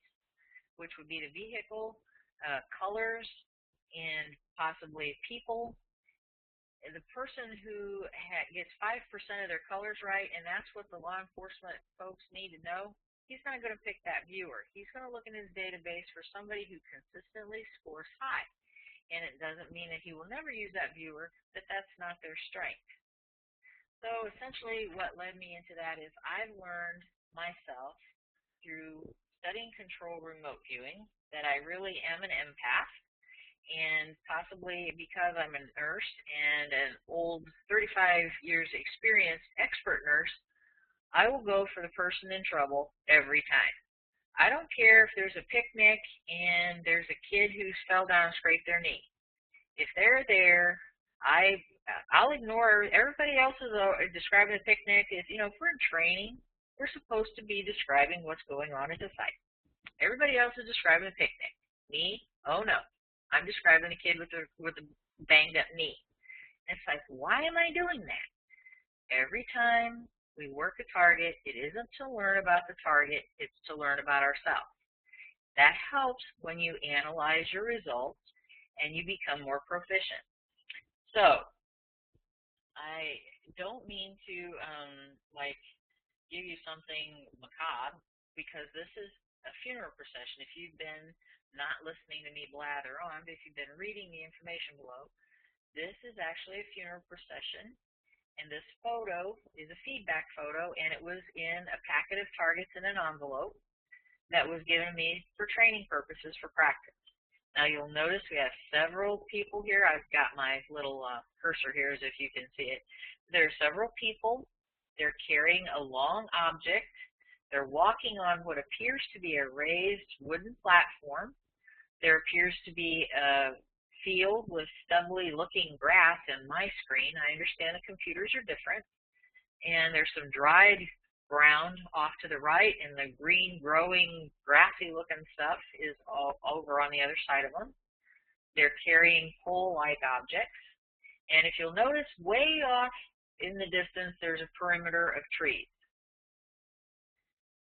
which would be the vehicle, colors, and possibly people. The person who gets 5% of their colors right, and that's what the law enforcement folks need to know, he's not going to pick that viewer. He's going to look in his database for somebody who consistently scores high. And it doesn't mean that he will never use that viewer, but that's not their strength. So essentially what led me into that is I've learned myself through studying control remote viewing that I really am an empath. And possibly because I'm a nurse and an old 35 years experienced expert nurse, I will go for the person in trouble every time. I don't care if there's a picnic and there's a kid who fell down and scraped their knee. If they're there, I'll ignore everybody else is describing the picnic. If we're in training, we're supposed to be describing what's going on at the site. Everybody else is describing the picnic. Me? Oh no. I'm describing a kid with a banged up knee. And it's like, why am I doing that? Every time we work a target, it isn't to learn about the target, it's to learn about ourselves. That helps when you analyze your results and you become more proficient. So, I don't mean to give you something macabre, because this is a funeral procession. If you've been not listening to me blather on, but if you've been reading the information below, this is actually a funeral procession, and this photo is a feedback photo, and it was in a packet of targets in an envelope that was given me for training purposes for practice. Now you'll notice we have several people here. I've got my little cursor here as if you can see it. There are several people. They're carrying a long object. They're walking on what appears to be a raised wooden platform. There appears to be a field with stubbly looking grass in my screen. I understand the computers are different. And there's some dried ground off to the right, and the green growing grassy looking stuff is all over on the other side of them. They're carrying pole-like objects. And if you'll notice, way off in the distance, there's a perimeter of trees.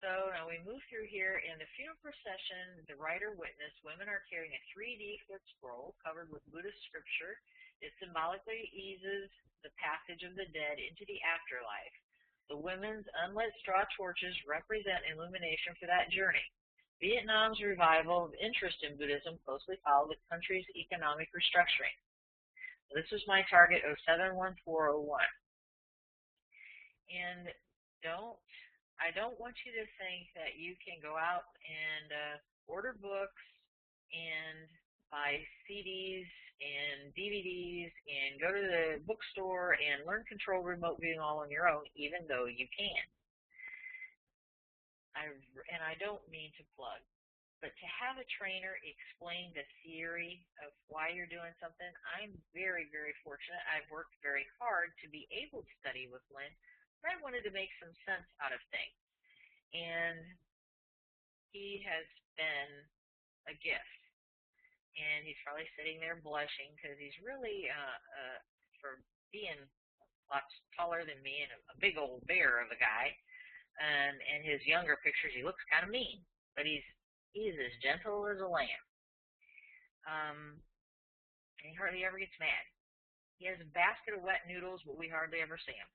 So now we move through here. In the funeral procession, the writer witness, women are carrying a 3D foot scroll covered with Buddhist scripture. It symbolically eases the passage of the dead into the afterlife. The women's unlit straw torches represent illumination for that journey. Vietnam's revival of interest in Buddhism closely followed the country's economic restructuring. This was my target 071401. And I don't want you to think that you can go out and order books and buy CDs and DVDs and go to the bookstore and learn control remote viewing all on your own, even though you can. And I don't mean to plug, but to have a trainer explain the theory of why you're doing something, I'm very, very fortunate. I've worked very hard to be able to study with Lyn, I wanted to make some sense out of things. And he has been a gift. And he's probably sitting there blushing because he's really, for being lots taller than me and a big old bear of a guy, and his younger pictures, he looks kind of mean, but he is as gentle as a lamb. And he hardly ever gets mad. He has a basket of wet noodles, but we hardly ever see him.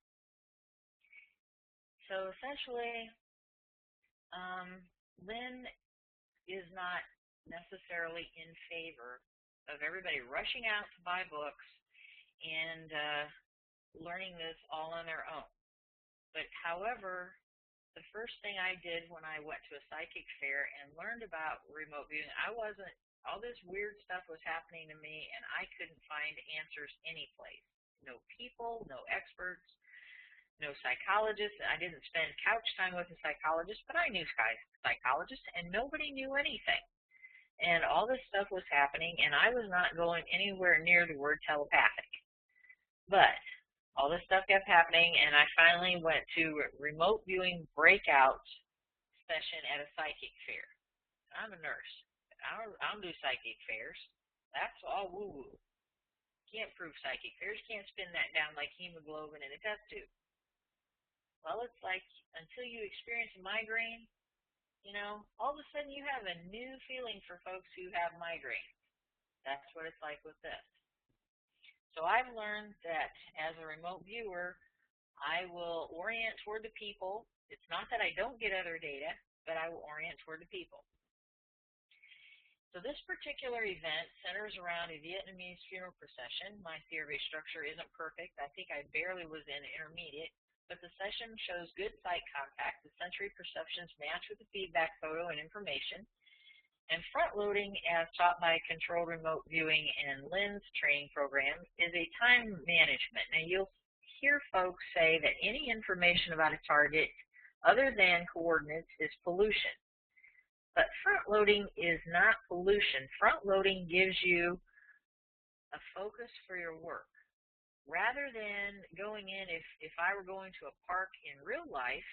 So essentially, Lyn is not necessarily in favor of everybody rushing out to buy books and learning this all on their own. But however, the first thing I did when I went to a psychic fair and learned about remote viewing, all this weird stuff was happening to me, and I couldn't find answers anyplace. No people, no experts, no psychologists. I didn't spend couch time with a psychologist, but I knew psychologists, and nobody knew anything. And all this stuff was happening, and I was not going anywhere near the word telepathic. But all this stuff kept happening, and I finally went to a remote viewing breakout session at a psychic fair. I'm a nurse. I don't do psychic fairs. That's all woo-woo. Can't prove psychic fairs. Can't spin that down like hemoglobin in a test tube. Well, it's like until you experience a migraine, all of a sudden you have a new feeling for folks who have migraines. That's what it's like with this. So I've learned that as a remote viewer, I will orient toward the people. It's not that I don't get other data, but I will orient toward the people. So this particular event centers around a Vietnamese funeral procession. My theory of structure isn't perfect. I think I barely was in intermediate, but the session shows good sight contact. The sensory perceptions match with the feedback photo and information. And front-loading, as taught by controlled remote viewing and Lyn's training program, is a time management. Now, you'll hear folks say that any information about a target other than coordinates is pollution. But front-loading is not pollution. Front-loading gives you a focus for your work. Rather than going in, if I were going to a park in real life,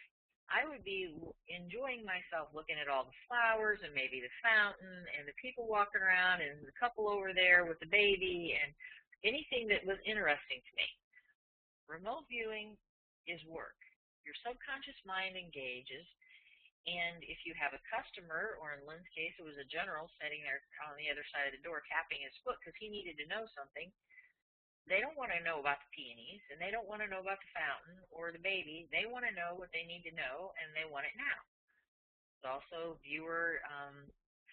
I would be enjoying myself looking at all the flowers and maybe the fountain and the people walking around and the couple over there with the baby and anything that was interesting to me. Remote viewing is work. Your subconscious mind engages, and if you have a customer, or in Lyn's case it was a general sitting there on the other side of the door tapping his foot because he needed to know something, they don't want to know about the peonies, and they don't want to know about the fountain or the baby. They want to know what they need to know, and they want it now. It's also viewer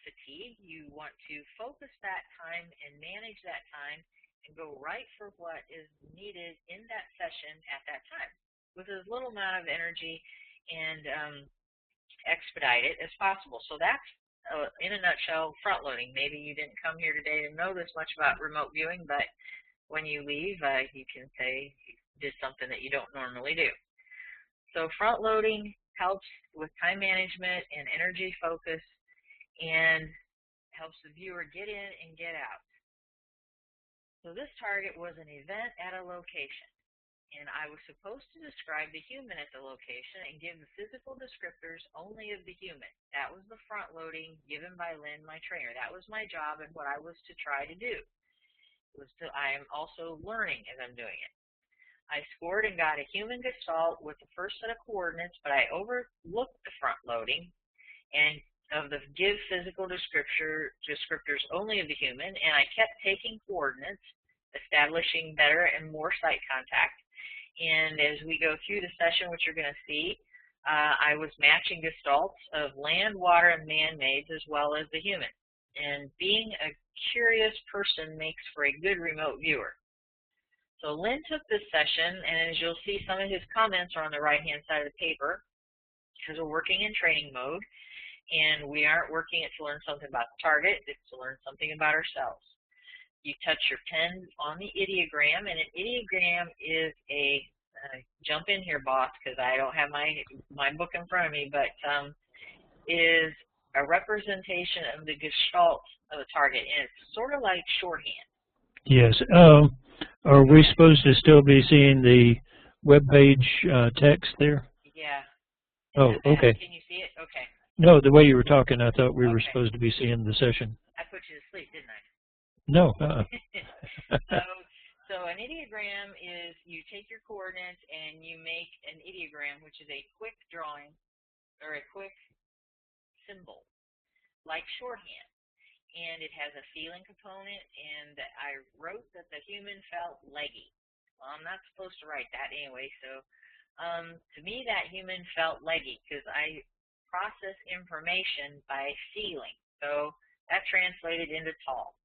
fatigue. You want to focus that time and manage that time and go right for what is needed in that session at that time with as little amount of energy and expedite it as possible. So that's, in a nutshell, front-loading. Maybe you didn't come here today to know this much about remote viewing, but when you leave, you can say you did something that you don't normally do. So front-loading helps with time management and energy focus and helps the viewer get in and get out. So this target was an event at a location, and I was supposed to describe the human at the location and give the physical descriptors only of the human. That was the front-loading given by Lyn, my trainer. That was my job and what I was to try to do. I am also learning as I'm doing it. I scored and got a human gestalt with the first set of coordinates, but I overlooked the front loading and of the give physical descriptors only of the human, and I kept taking coordinates, establishing better and more sight contact. And as we go through the session, which you're going to see, I was matching gestalts of land, water, and man-mades as well as the human. And being a curious person makes for a good remote viewer. So Lyn took this session, and as you'll see, some of his comments are on the right-hand side of the paper because we're working in training mode, and we aren't working it to learn something about the target, it's to learn something about ourselves. You touch your pen on the ideogram, and an ideogram is a jump in here, boss, because I don't have my book in front of me, but is a representation of the gestalt of a target, and it's sort of like shorthand. Yes. Are we supposed to still be seeing the web page text there? Yeah. Oh, okay. Can you see it? Okay. No, the way you were talking, I thought we were Okay. supposed to be seeing the session. I put you to sleep, didn't I? No. So an ideogram is you take your coordinates and you make an ideogram, which is a quick drawing or a quick symbol, like shorthand. And it has a feeling component, and I wrote that the human felt leggy. Well, I'm not supposed to write that anyway, so to me that human felt leggy because I process information by feeling. So that translated into tall.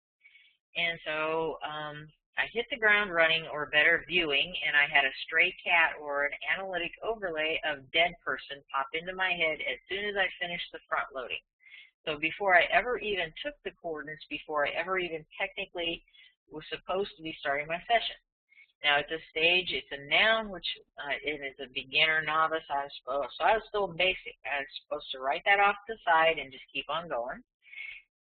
And so I hit the ground running, or better, viewing, and I had a stray cat or an analytic overlay of dead person pop into my head as soon as I finished the front loading. So before I ever even took the coordinates, before I ever even technically was supposed to be starting my session. Now at this stage, it's a noun, which it is a beginner, novice. So I was still basic. I was supposed to write that off to the side and just keep on going.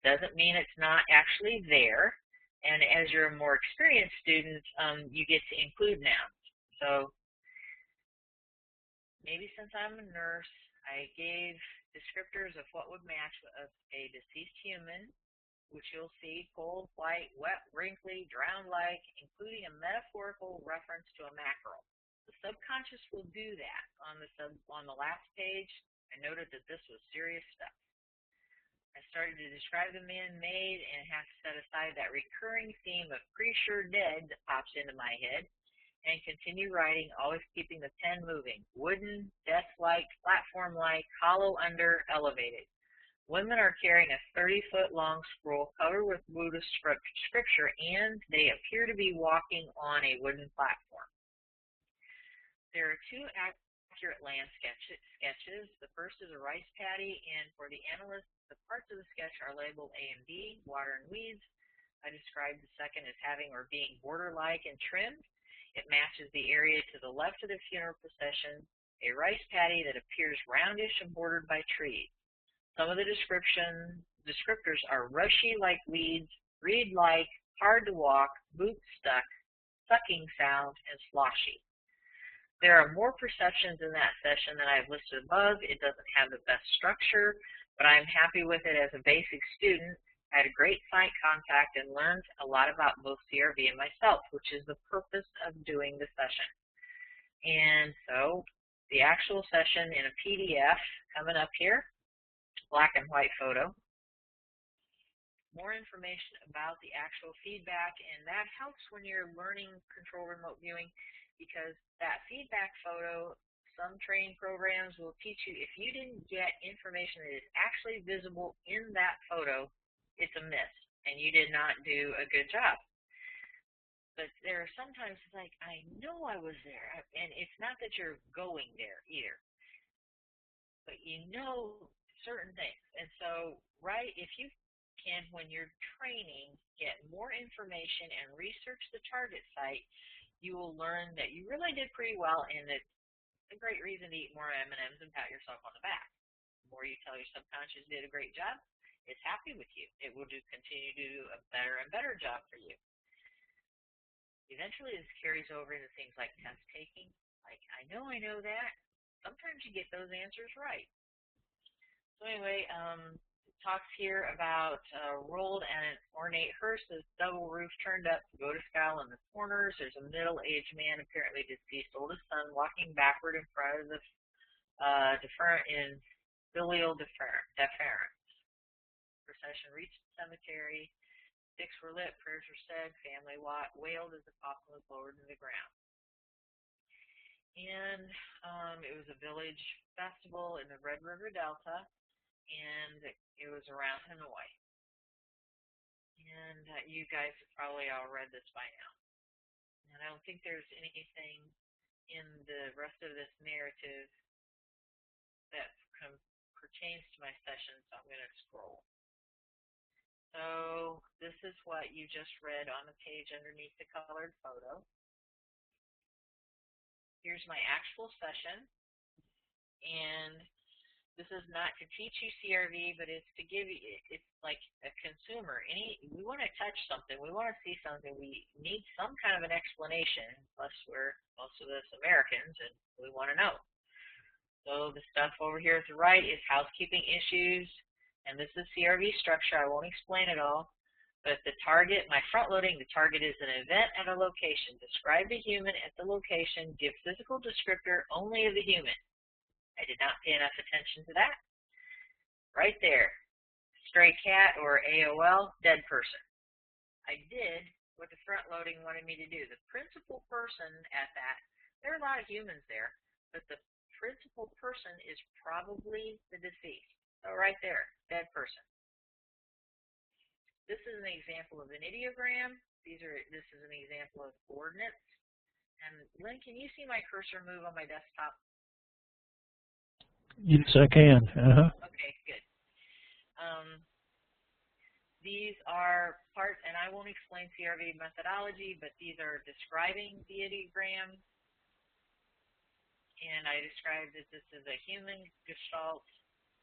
Doesn't mean it's not actually there. And as you're a more experienced student, you get to include nouns. So maybe since I'm a nurse, I gave descriptors of what would match a deceased human, which you'll see: cold, white, wet, wrinkly, drowned-like, including a metaphorical reference to a mackerel. The subconscious will do that. On the last page, I noted that this was serious stuff. I started to describe the man-made and have to set aside that recurring theme of pretty sure dead that pops into my head, and continue writing, always keeping the pen moving. Wooden, desk-like, platform-like, hollow under, elevated. Women are carrying a 30-foot-long scroll covered with Buddhist scripture, and they appear to be walking on a wooden platform. There are two accurate land sketches. The first is a rice paddy, and for the analyst, the parts of the sketch are labeled A and B, water and weeds. I described the second as having or being border-like and trimmed. It matches the area to the left of the funeral procession, a rice paddy that appears roundish and bordered by trees. Some of the descriptors are rushy like weeds, reed-like, hard to walk, boot stuck, sucking sound, and sloshy. There are more perceptions in that session than I've listed above. It doesn't have the best structure, but I'm happy with it as a basic student. I had a great site contact and learned a lot about both CRV and myself, which is the purpose of doing the session. And so the actual session in a PDF coming up here, black and white photo. More information about the actual feedback, and that helps when you're learning control remote viewing, because that feedback photo, some training programs will teach you if you didn't get information that is actually visible in that photo, it's a miss, and you did not do a good job. But there are sometimes it's like, I know I was there, and it's not that you're going there either, but you know certain things. And so, right, if you can, when you're training, get more information and research the target site, you will learn that you really did pretty well, and it's a great reason to eat more M&Ms and pat yourself on the back. The more you tell your subconscious you did a great job, it's happy with you. It will continue to do a better and better job for you. Eventually, this carries over into things like test taking. Like, I know that. Sometimes you get those answers right. So anyway, it talks here about rolled and an ornate hearse. This double roof turned up, pagoda style in the corners. There's a middle-aged man, apparently deceased oldest son, walking backward in front of the deferent in filial deference. Procession reached the cemetery. Sticks were lit, prayers were said, family wailed as the coffin was lowered to the ground. And it was a village festival in the Red River Delta, and it was around Hanoi. And you guys have probably all read this by now. And I don't think there's anything in the rest of this narrative that pertains to my session, so I'm going to scroll. So this is what you just read on the page underneath the colored photo. Here's my actual session, and This is not to teach you CRV, but it's to give you, it's like a consumer. We want to touch something. We want to see something. We need some kind of an explanation, plus we're, most of us Americans, and we want to know. So the stuff over here at the right is housekeeping issues, and this is CRV structure. I won't explain it all. But the target, my front loading, the target is an event at a location. Describe the human at the location. Give physical descriptor only of the human. I did not pay enough attention to that. Right there. Stray cat or AOL, dead person. I did what the front loading wanted me to do. The principal person at that, there are a lot of humans there, but the principal person is probably the deceased. So right there, dead person. This is an example of an ideogram. This is an example of coordinates. And Lynn, can you see my cursor move on my desktop? Yes, I can. Okay, good. These are parts, and I won't explain CRV methodology, but these are describing the ideogram. And I described that this is a human gestalt,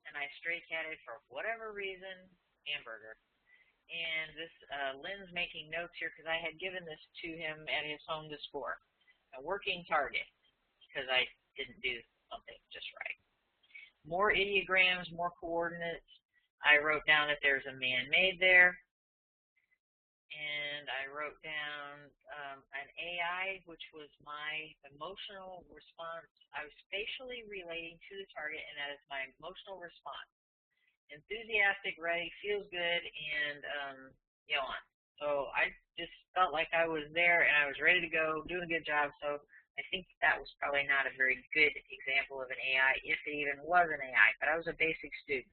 and I stray catted for whatever reason, hamburger. And this, Lynn's making notes here because I had given this to him at his home to score. A working target, because I didn't do something just right. More ideograms, more coordinates. I wrote down that there's a man-made there. And I wrote down an AI, which was my emotional response. I was spatially relating to the target, and that is my emotional response. Enthusiastic, ready, feels good, and yawn. So I just felt like I was there, and I was ready to go, doing a good job. So I think that was probably not a very good example of an AI, if it even was an AI, but I was a basic student.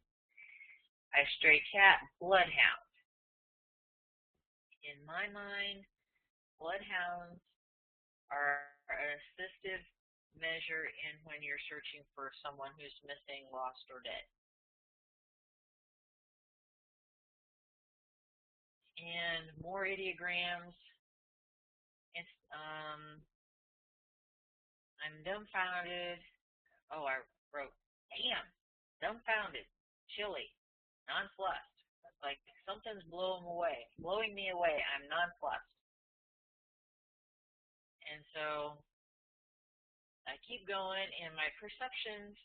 I stray cat, bloodhound. In my mind, bloodhounds are an assistive measure in when you're searching for someone who's missing, lost, or dead. And more ideograms. I'm dumbfounded. Oh, I wrote, damn, dumbfounded, chilly, nonplussed. It's like something's blowing me away. I'm nonplussed. And so I keep going, and my perceptions,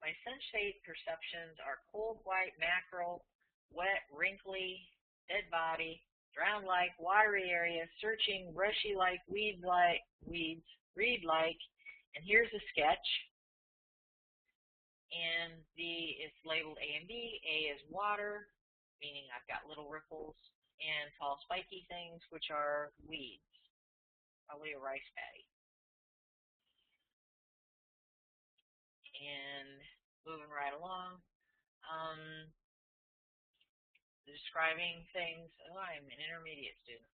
my sensate perceptions are cold, white, mackerel, wet, wrinkly, dead body, drowned-like, watery area, searching, brushy-like, weeds-like, reed-like, and here's a sketch. And it's labeled A and B. A is water, meaning I've got little ripples, and tall spiky things, which are weeds, probably a rice paddy. And moving right along, describing things. Oh, I'm an intermediate student.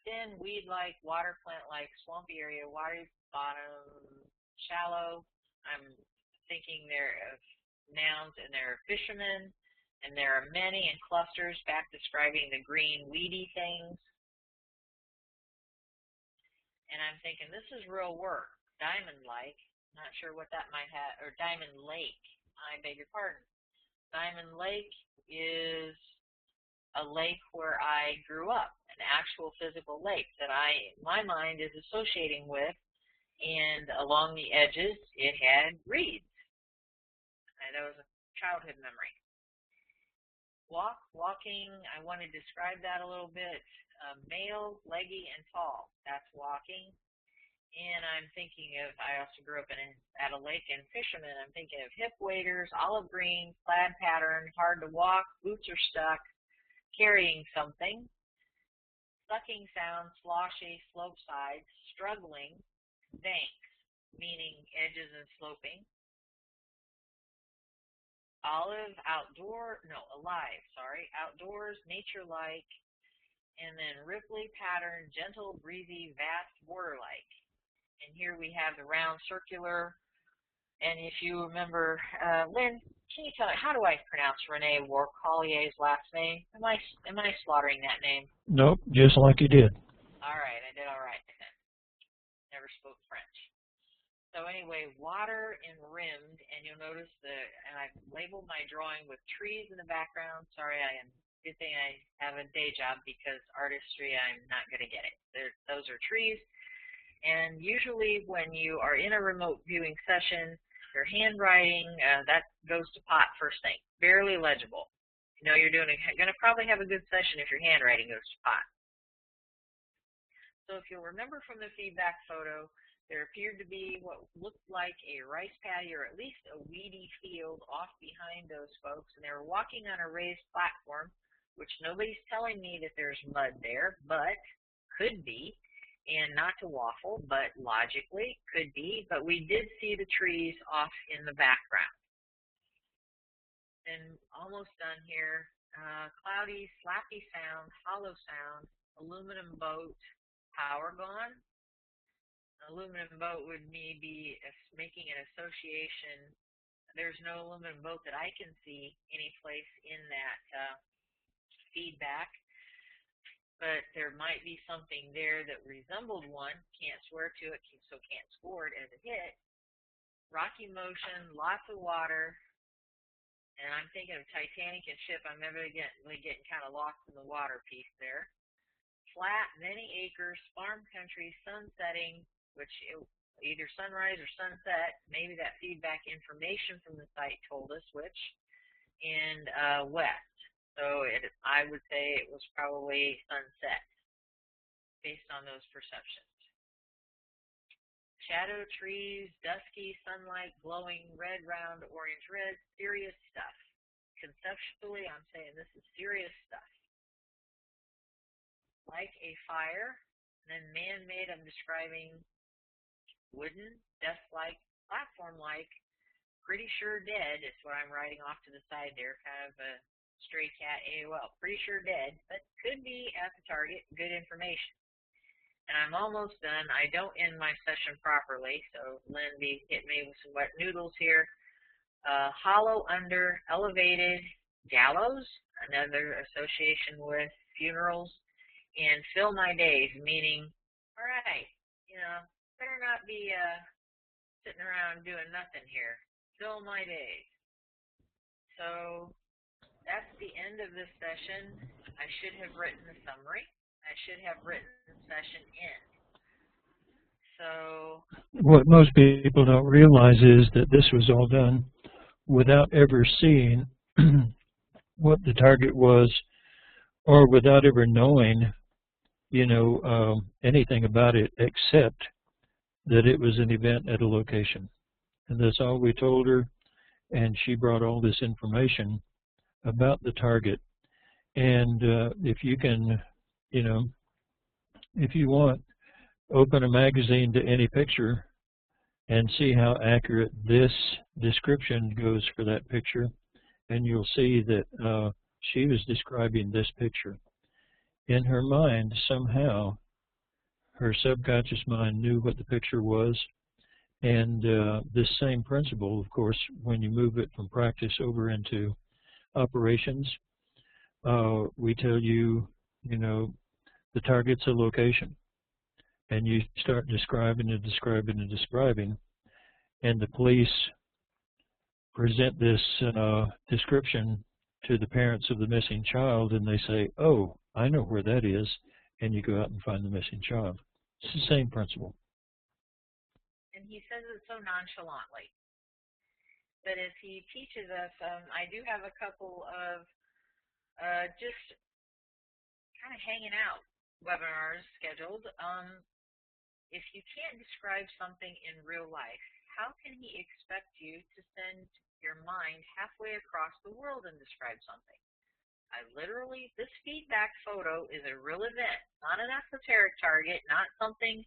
Thin, weed-like, water plant-like, swampy area, watery bottom, shallow. I'm thinking there of nouns, and there are fishermen, and there are many in clusters, back describing the green, weedy things. And I'm thinking, this is real work. Diamond-like, not sure what that might have, or Diamond Lake, I beg your pardon. Diamond Lake is a lake where I grew up, an actual physical lake that my mind is associating with, and along the edges it had reeds. And that was a childhood memory. Walking, I want to describe that a little bit. Male, leggy, and tall, that's walking. And I'm thinking of, I also grew up at a lake and fishermen. I'm thinking of hip waders, olive green, plaid pattern, hard to walk, boots are stuck, carrying something, sucking sound, sloshy, slope sides, struggling, banks, meaning edges and sloping, alive, outdoors, nature-like, and then ripply pattern, gentle, breezy, vast, border-like. And here we have the round circular. And if you remember, Lynn, can you tell me, how do I pronounce Rene Warcolier's last name? Am I slaughtering that name? Nope, just like you did. All right, I did all right then. Never spoke French. So anyway, water and rimmed, and you'll notice and I've labeled my drawing with trees in the background. Sorry, good thing I have a day job because artistry, I'm not going to get it. Those are trees. And usually when you are in a remote viewing session, your handwriting, that goes to pot first thing. Barely legible. You know you're going to probably have a good session if your handwriting goes to pot. So if you'll remember from the feedback photo, there appeared to be what looked like a rice paddy or at least a weedy field off behind those folks, and they were walking on a raised platform, which nobody's telling me that there's mud there, but could be, and not to waffle, but logically could be, but we did see the trees off in the background. And almost done here, cloudy, slappy sound, hollow sound, aluminum boat, power gone. Aluminum boat would be making an association. There's no aluminum boat that I can see any place in that feedback, but there might be something there that resembled one. Can't swear to it, so can't score it as a hit. Rocky motion, lots of water, and I'm thinking of Titanic and ship. I'm evidently getting kind of lost in the water piece there. Flat, many acres, farm country, sun setting, which either sunrise or sunset, maybe that feedback information from the site told us which, and west. So I would say it was probably sunset based on those perceptions. Shadow trees, dusky sunlight, glowing red, round, orange, red, serious stuff. Conceptually, I'm saying this is serious stuff. Like a fire, and then man-made, I'm describing wooden, desk-like, platform-like, pretty sure dead is what I'm writing off to the side there, kind of a stray cat AOL. Pretty sure dead, but could be at the target. Good information. And I'm almost done. I don't end my session properly, so Lyn be hitting me with some wet noodles here. Hollow under, elevated, gallows, another association with funerals, and fill my days, meaning, all right, better not be sitting around doing nothing here. Fill my days. So that's the end of this session. I should have written a summary. I should have written session end. So what most people don't realize is that this was all done without ever seeing what the target was, or without ever knowing, anything about it except that it was an event at a location. And that's all we told her, and she brought all this information about the target. And if you can, if you want, open a magazine to any picture and see how accurate this description goes for that picture, and you'll see that she was describing this picture. In her mind, somehow, her subconscious mind knew what the picture was, and this same principle, of course, when you move it from practice over into operations, we tell you, the target's a location, and you start describing and describing and describing, and the police present this description to the parents of the missing child, and they say, oh, I know where that is, and you go out and find the missing child. It's the same principle. And he says it so nonchalantly. But as he teaches us, I do have a couple of just kind of hanging out webinars scheduled. If you can't describe something in real life, how can he expect you to send your mind halfway across the world and describe something? This feedback photo is a real event, not an esoteric target, not something,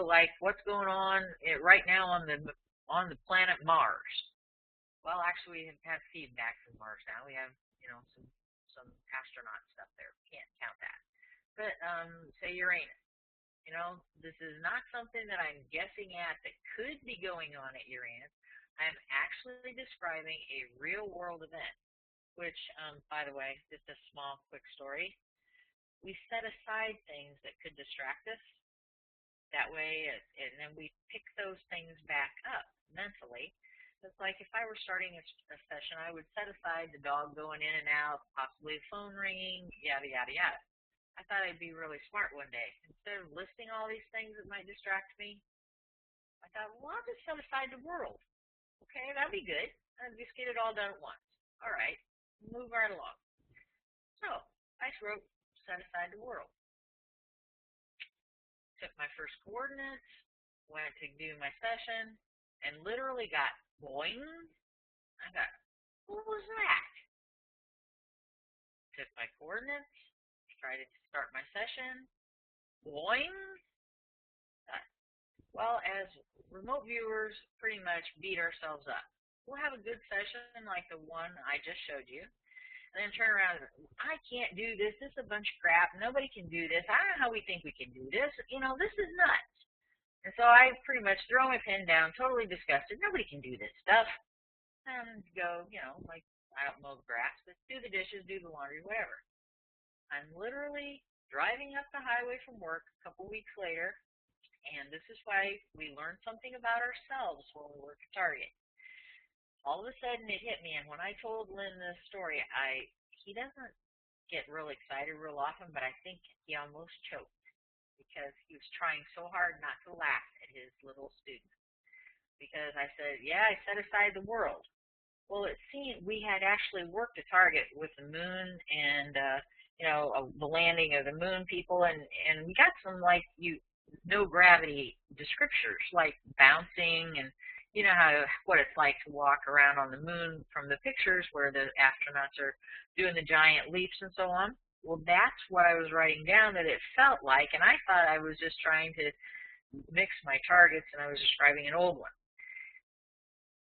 like what's going on right now on the planet Mars. Well, actually, we have feedback from Mars now. We have, some astronaut stuff there. Can't count that. But say Uranus. This is not something that I'm guessing at that could be going on at Uranus. I'm actually describing a real-world event, which, by the way, just a small, quick story. We set aside things that could distract us. That way, and then we pick those things back up mentally. It's like if I were starting a session, I would set aside the dog going in and out, possibly the phone ringing, yada, yada, yada. I thought I'd be really smart one day. Instead of listing all these things that might distract me, I thought, well, I'll just set aside the world. Okay, that'd be good. I'll just get it all done at once. All right, move right along. So I wrote, set aside the world. Took my first coordinates, went to do my session, and literally got boing. I thought, what was that? Took my coordinates, tried to start my session, boing. Well, as remote viewers, pretty much beat ourselves up. We'll have a good session like the one I just showed you, and then turn around and I can't do this. This is a bunch of crap. Nobody can do this. I don't know how we think we can do this. You know, this is nuts. And so I pretty much throw my pen down, totally disgusted. Nobody can do this stuff. And go, you know, like, I don't mow the grass, but do the dishes, do the laundry, whatever. I'm literally driving up the highway from work a couple weeks later, and this is why we learn something about ourselves when we work at Target. All of a sudden, it hit me, and when I told Lyn this story, he doesn't get real excited real often, but I think he almost choked because he was trying so hard not to laugh at his little student. Because I said, yeah, I set aside the world. Well, it seemed we had actually worked at Target with the moon and, the landing of the moon people, and we got some, like, no gravity descriptors, like bouncing, and you know what it's like to walk around on the moon from the pictures where the astronauts are doing the giant leaps and so on. Well, that's what I was writing down that it felt like, and I thought I was just trying to mix my targets and I was describing an old one.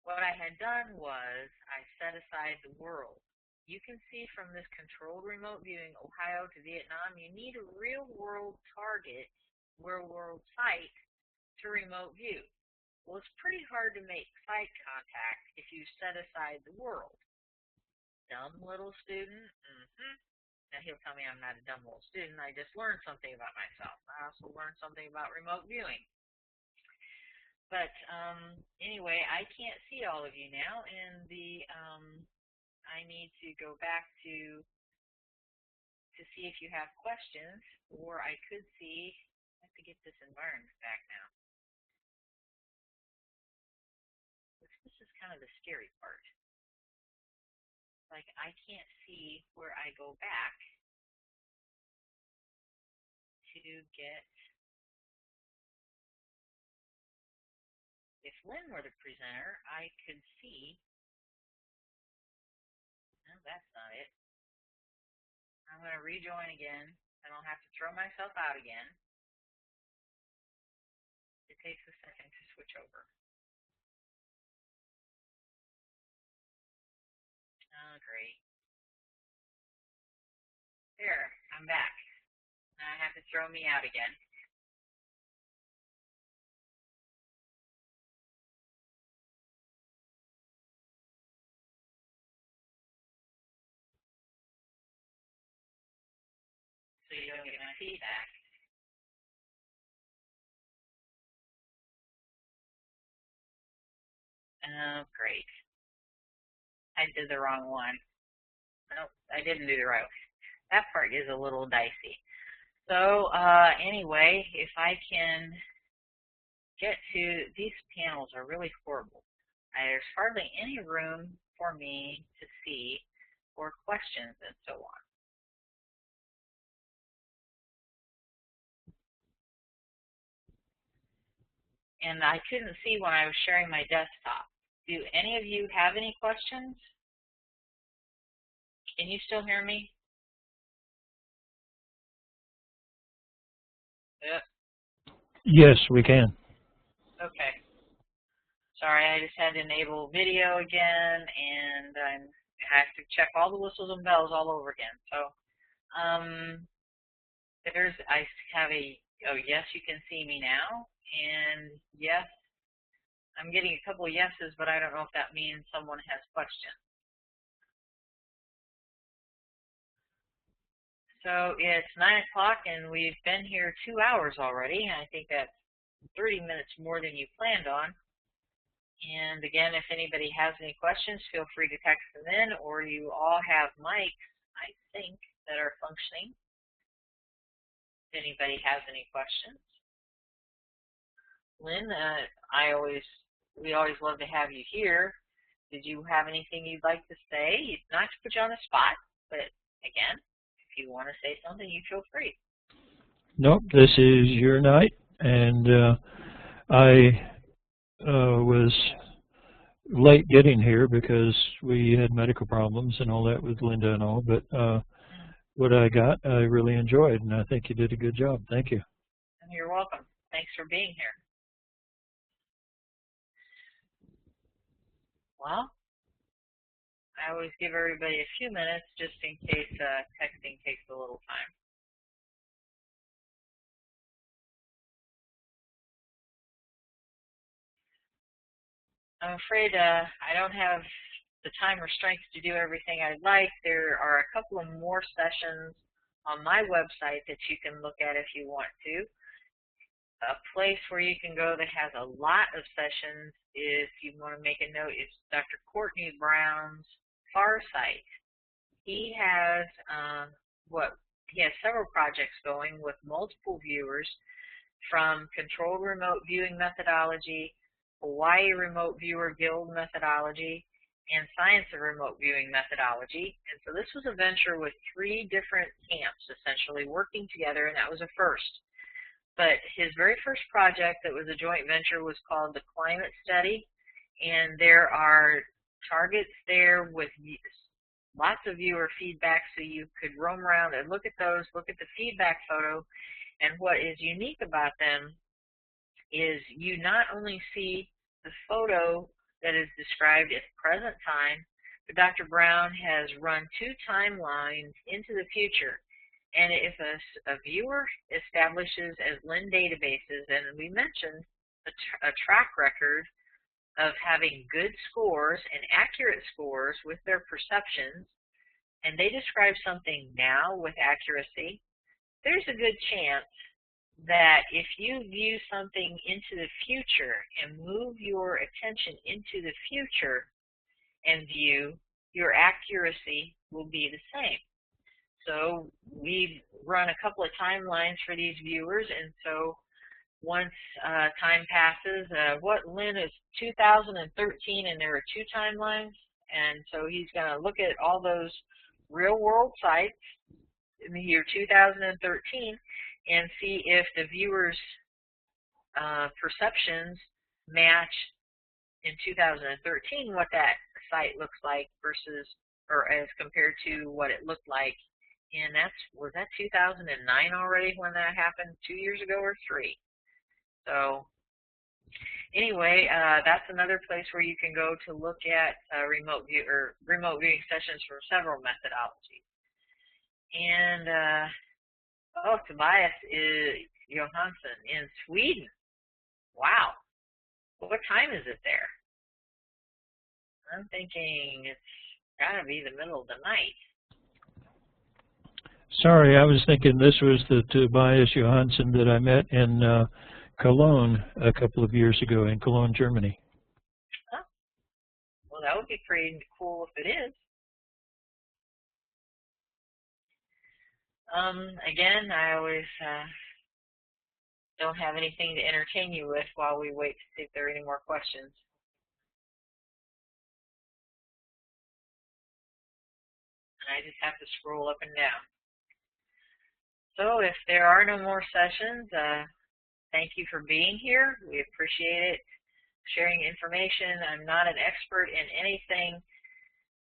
What I had done was I set aside the world. You can see from this controlled remote viewing, Ohio to Vietnam, you need a real-world target, real-world site to remote view. Well, it's pretty hard to make sight contact if you set aside the world. Dumb little student? Now, he'll tell me I'm not a dumb little student. I just learned something about myself. I also learned something about remote viewing. But anyway, I can't see all of you now, and I need to go back to see if you have questions, or I could see. I have to get this environment back now. This is kind of the scary part. Like, I can't see where I go back to get. If Lyn were the presenter, I could see. No, that's not it. I'm going to rejoin again, and I'll have to throw myself out again. It takes a second to switch over. Oh, great. There, I'm back. Now I have to throw me out again. So you don't get my feedback. Oh, great. I did the wrong one. Nope, I didn't do the right one. That part is a little dicey. So anyway, if I can get to, these panels are really horrible. There's hardly any room for me to see for questions and so on. And I couldn't see when I was sharing my desktop. Do any of you have any questions? Can you still hear me? Yep. Yes, we can. Okay. Sorry, I just had to enable video again, and I have to check all the whistles and bells all over again. So, I have oh, yes, you can see me now, and yes, I'm getting a couple of yeses, but I don't know if that means someone has questions. So it's 9 o'clock, and we've been here 2 hours already. I think that's 30 minutes more than you planned on. And again, if anybody has any questions, feel free to text them in, or you all have mics, I think, that are functioning. If anybody has any questions. Lyn, we always love to have you here. Did you have anything you'd like to say? Not to put you on the spot, but again, if you want to say something, you feel free. Nope, this is your night, and I was late getting here because we had medical problems and all that with Linda and all, but what I got, I really enjoyed, and I think you did a good job. Thank you. You're welcome. Thanks for being here. Well, I always give everybody a few minutes just in case texting takes a little time. I'm afraid I don't have the time or strength to do everything I'd like. There are a couple of more sessions on my website that you can look at if you want to. A place where you can go that has a lot of sessions, if you want to make a note, is Dr. Courtney Brown's Far Site. He has several projects going with multiple viewers, from controlled remote viewing methodology, Hawaii Remote Viewer Guild methodology, and Science of Remote Viewing methodology. And so this was a venture with 3 different camps essentially working together, and that was a first. But his very first project that was a joint venture was called the Climate Study, and there are targets there with lots of viewer feedback, so you could roam around and look at those, look at the feedback photo. And what is unique about them is you not only see the photo that is described at the present time, but Dr. Brown has run 2 timelines into the future. And if a viewer establishes as Lyn databases, and we mentioned a track record of having good scores and accurate scores with their perceptions, and they describe something now with accuracy, there's a good chance that if you view something into the future and move your attention into the future and view, your accuracy will be the same. So we've run a couple of timelines for these viewers, and so once time passes, Lyn is 2013, and there are 2 timelines, and so he's going to look at all those real-world sites in the year 2013 and see if the viewers' perceptions match in 2013 what that site looks like versus, or as compared to what it looked like. And was that 2009 already when that happened? 2 years ago or 3? So anyway, that's another place where you can go to look at remote viewing sessions from several methodologies. And Tobias Johansson in Sweden. Wow, what time is it there? I'm thinking it's gotta be the middle of the night. Sorry, I was thinking this was the Tobias Johansson that I met in Cologne a couple of years ago, in Cologne, Germany. Huh? Well, that would be pretty cool if it is. Again, I always don't have anything to entertain you with while we wait to see if there are any more questions. And I just have to scroll up and down. So if there are no more sessions, thank you for being here. We appreciate it, sharing information. I'm not an expert in anything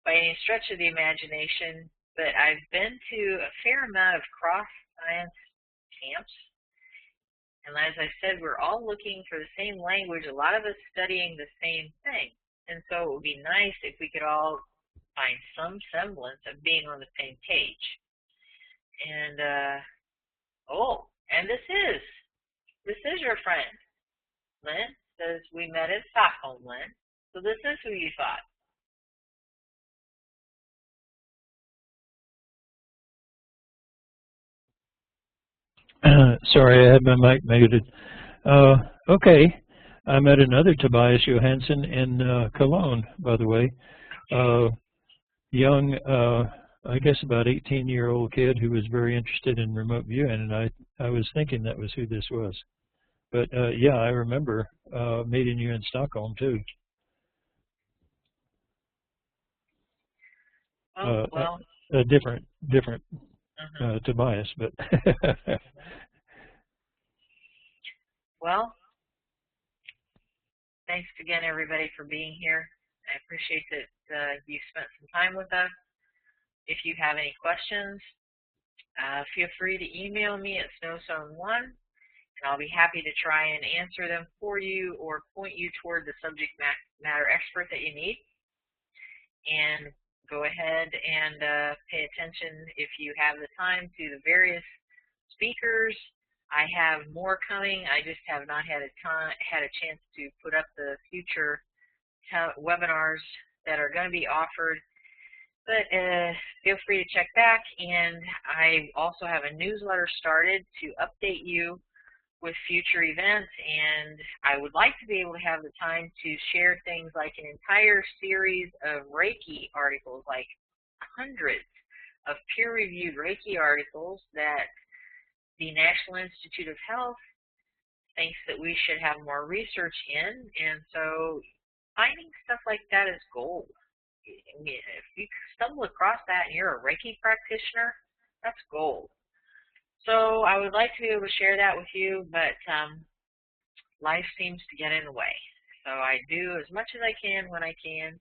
by any stretch of the imagination, but I've been to a fair amount of cross-science camps. And as I said, we're all looking for the same language, a lot of us studying the same thing. And so it would be nice if we could all find some semblance of being on the same page. And, and this is your friend. Lyn says we met in Stockholm, Lyn. So this is who you thought. Sorry, I had my mic muted. Okay. I met another Tobias Johansson in Cologne, by the way. Young, I guess about 18-year-old kid who was very interested in remote viewing, and I was thinking that was who this was. But yeah, I remember meeting you in Stockholm too. Well, a different Tobias, but well, thanks again, everybody, for being here. I appreciate that you spent some time with us. If you have any questions, feel free to email me at snowzone1, and I'll be happy to try and answer them for you or point you toward the subject matter expert that you need. And go ahead and pay attention, if you have the time, to the various speakers. I have more coming. I just have not had a chance to put up the future webinars that are going to be offered. But feel free to check back, and I also have a newsletter started to update you with future events, and I would like to be able to have the time to share things like an entire series of Reiki articles, like hundreds of peer-reviewed Reiki articles that the National Institute of Health thinks that we should have more research in, and so finding stuff like that is gold. If you stumble across that and you're a Reiki practitioner, that's gold. So I would like to be able to share that with you, but life seems to get in the way. So I do as much as I can when I can,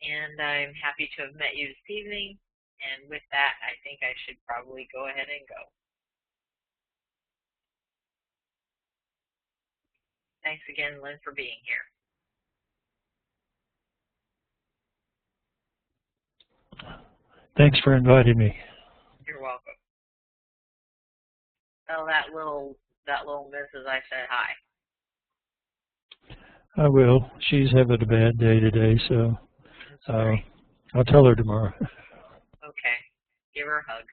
and I'm happy to have met you this evening. And with that, I think I should probably go ahead and go. Thanks again, Lyn, for being here. Thanks for inviting me. You're welcome. Tell that little missus I said hi. I will. She's having a bad day today, so I'll tell her tomorrow. Okay. Give her a hug.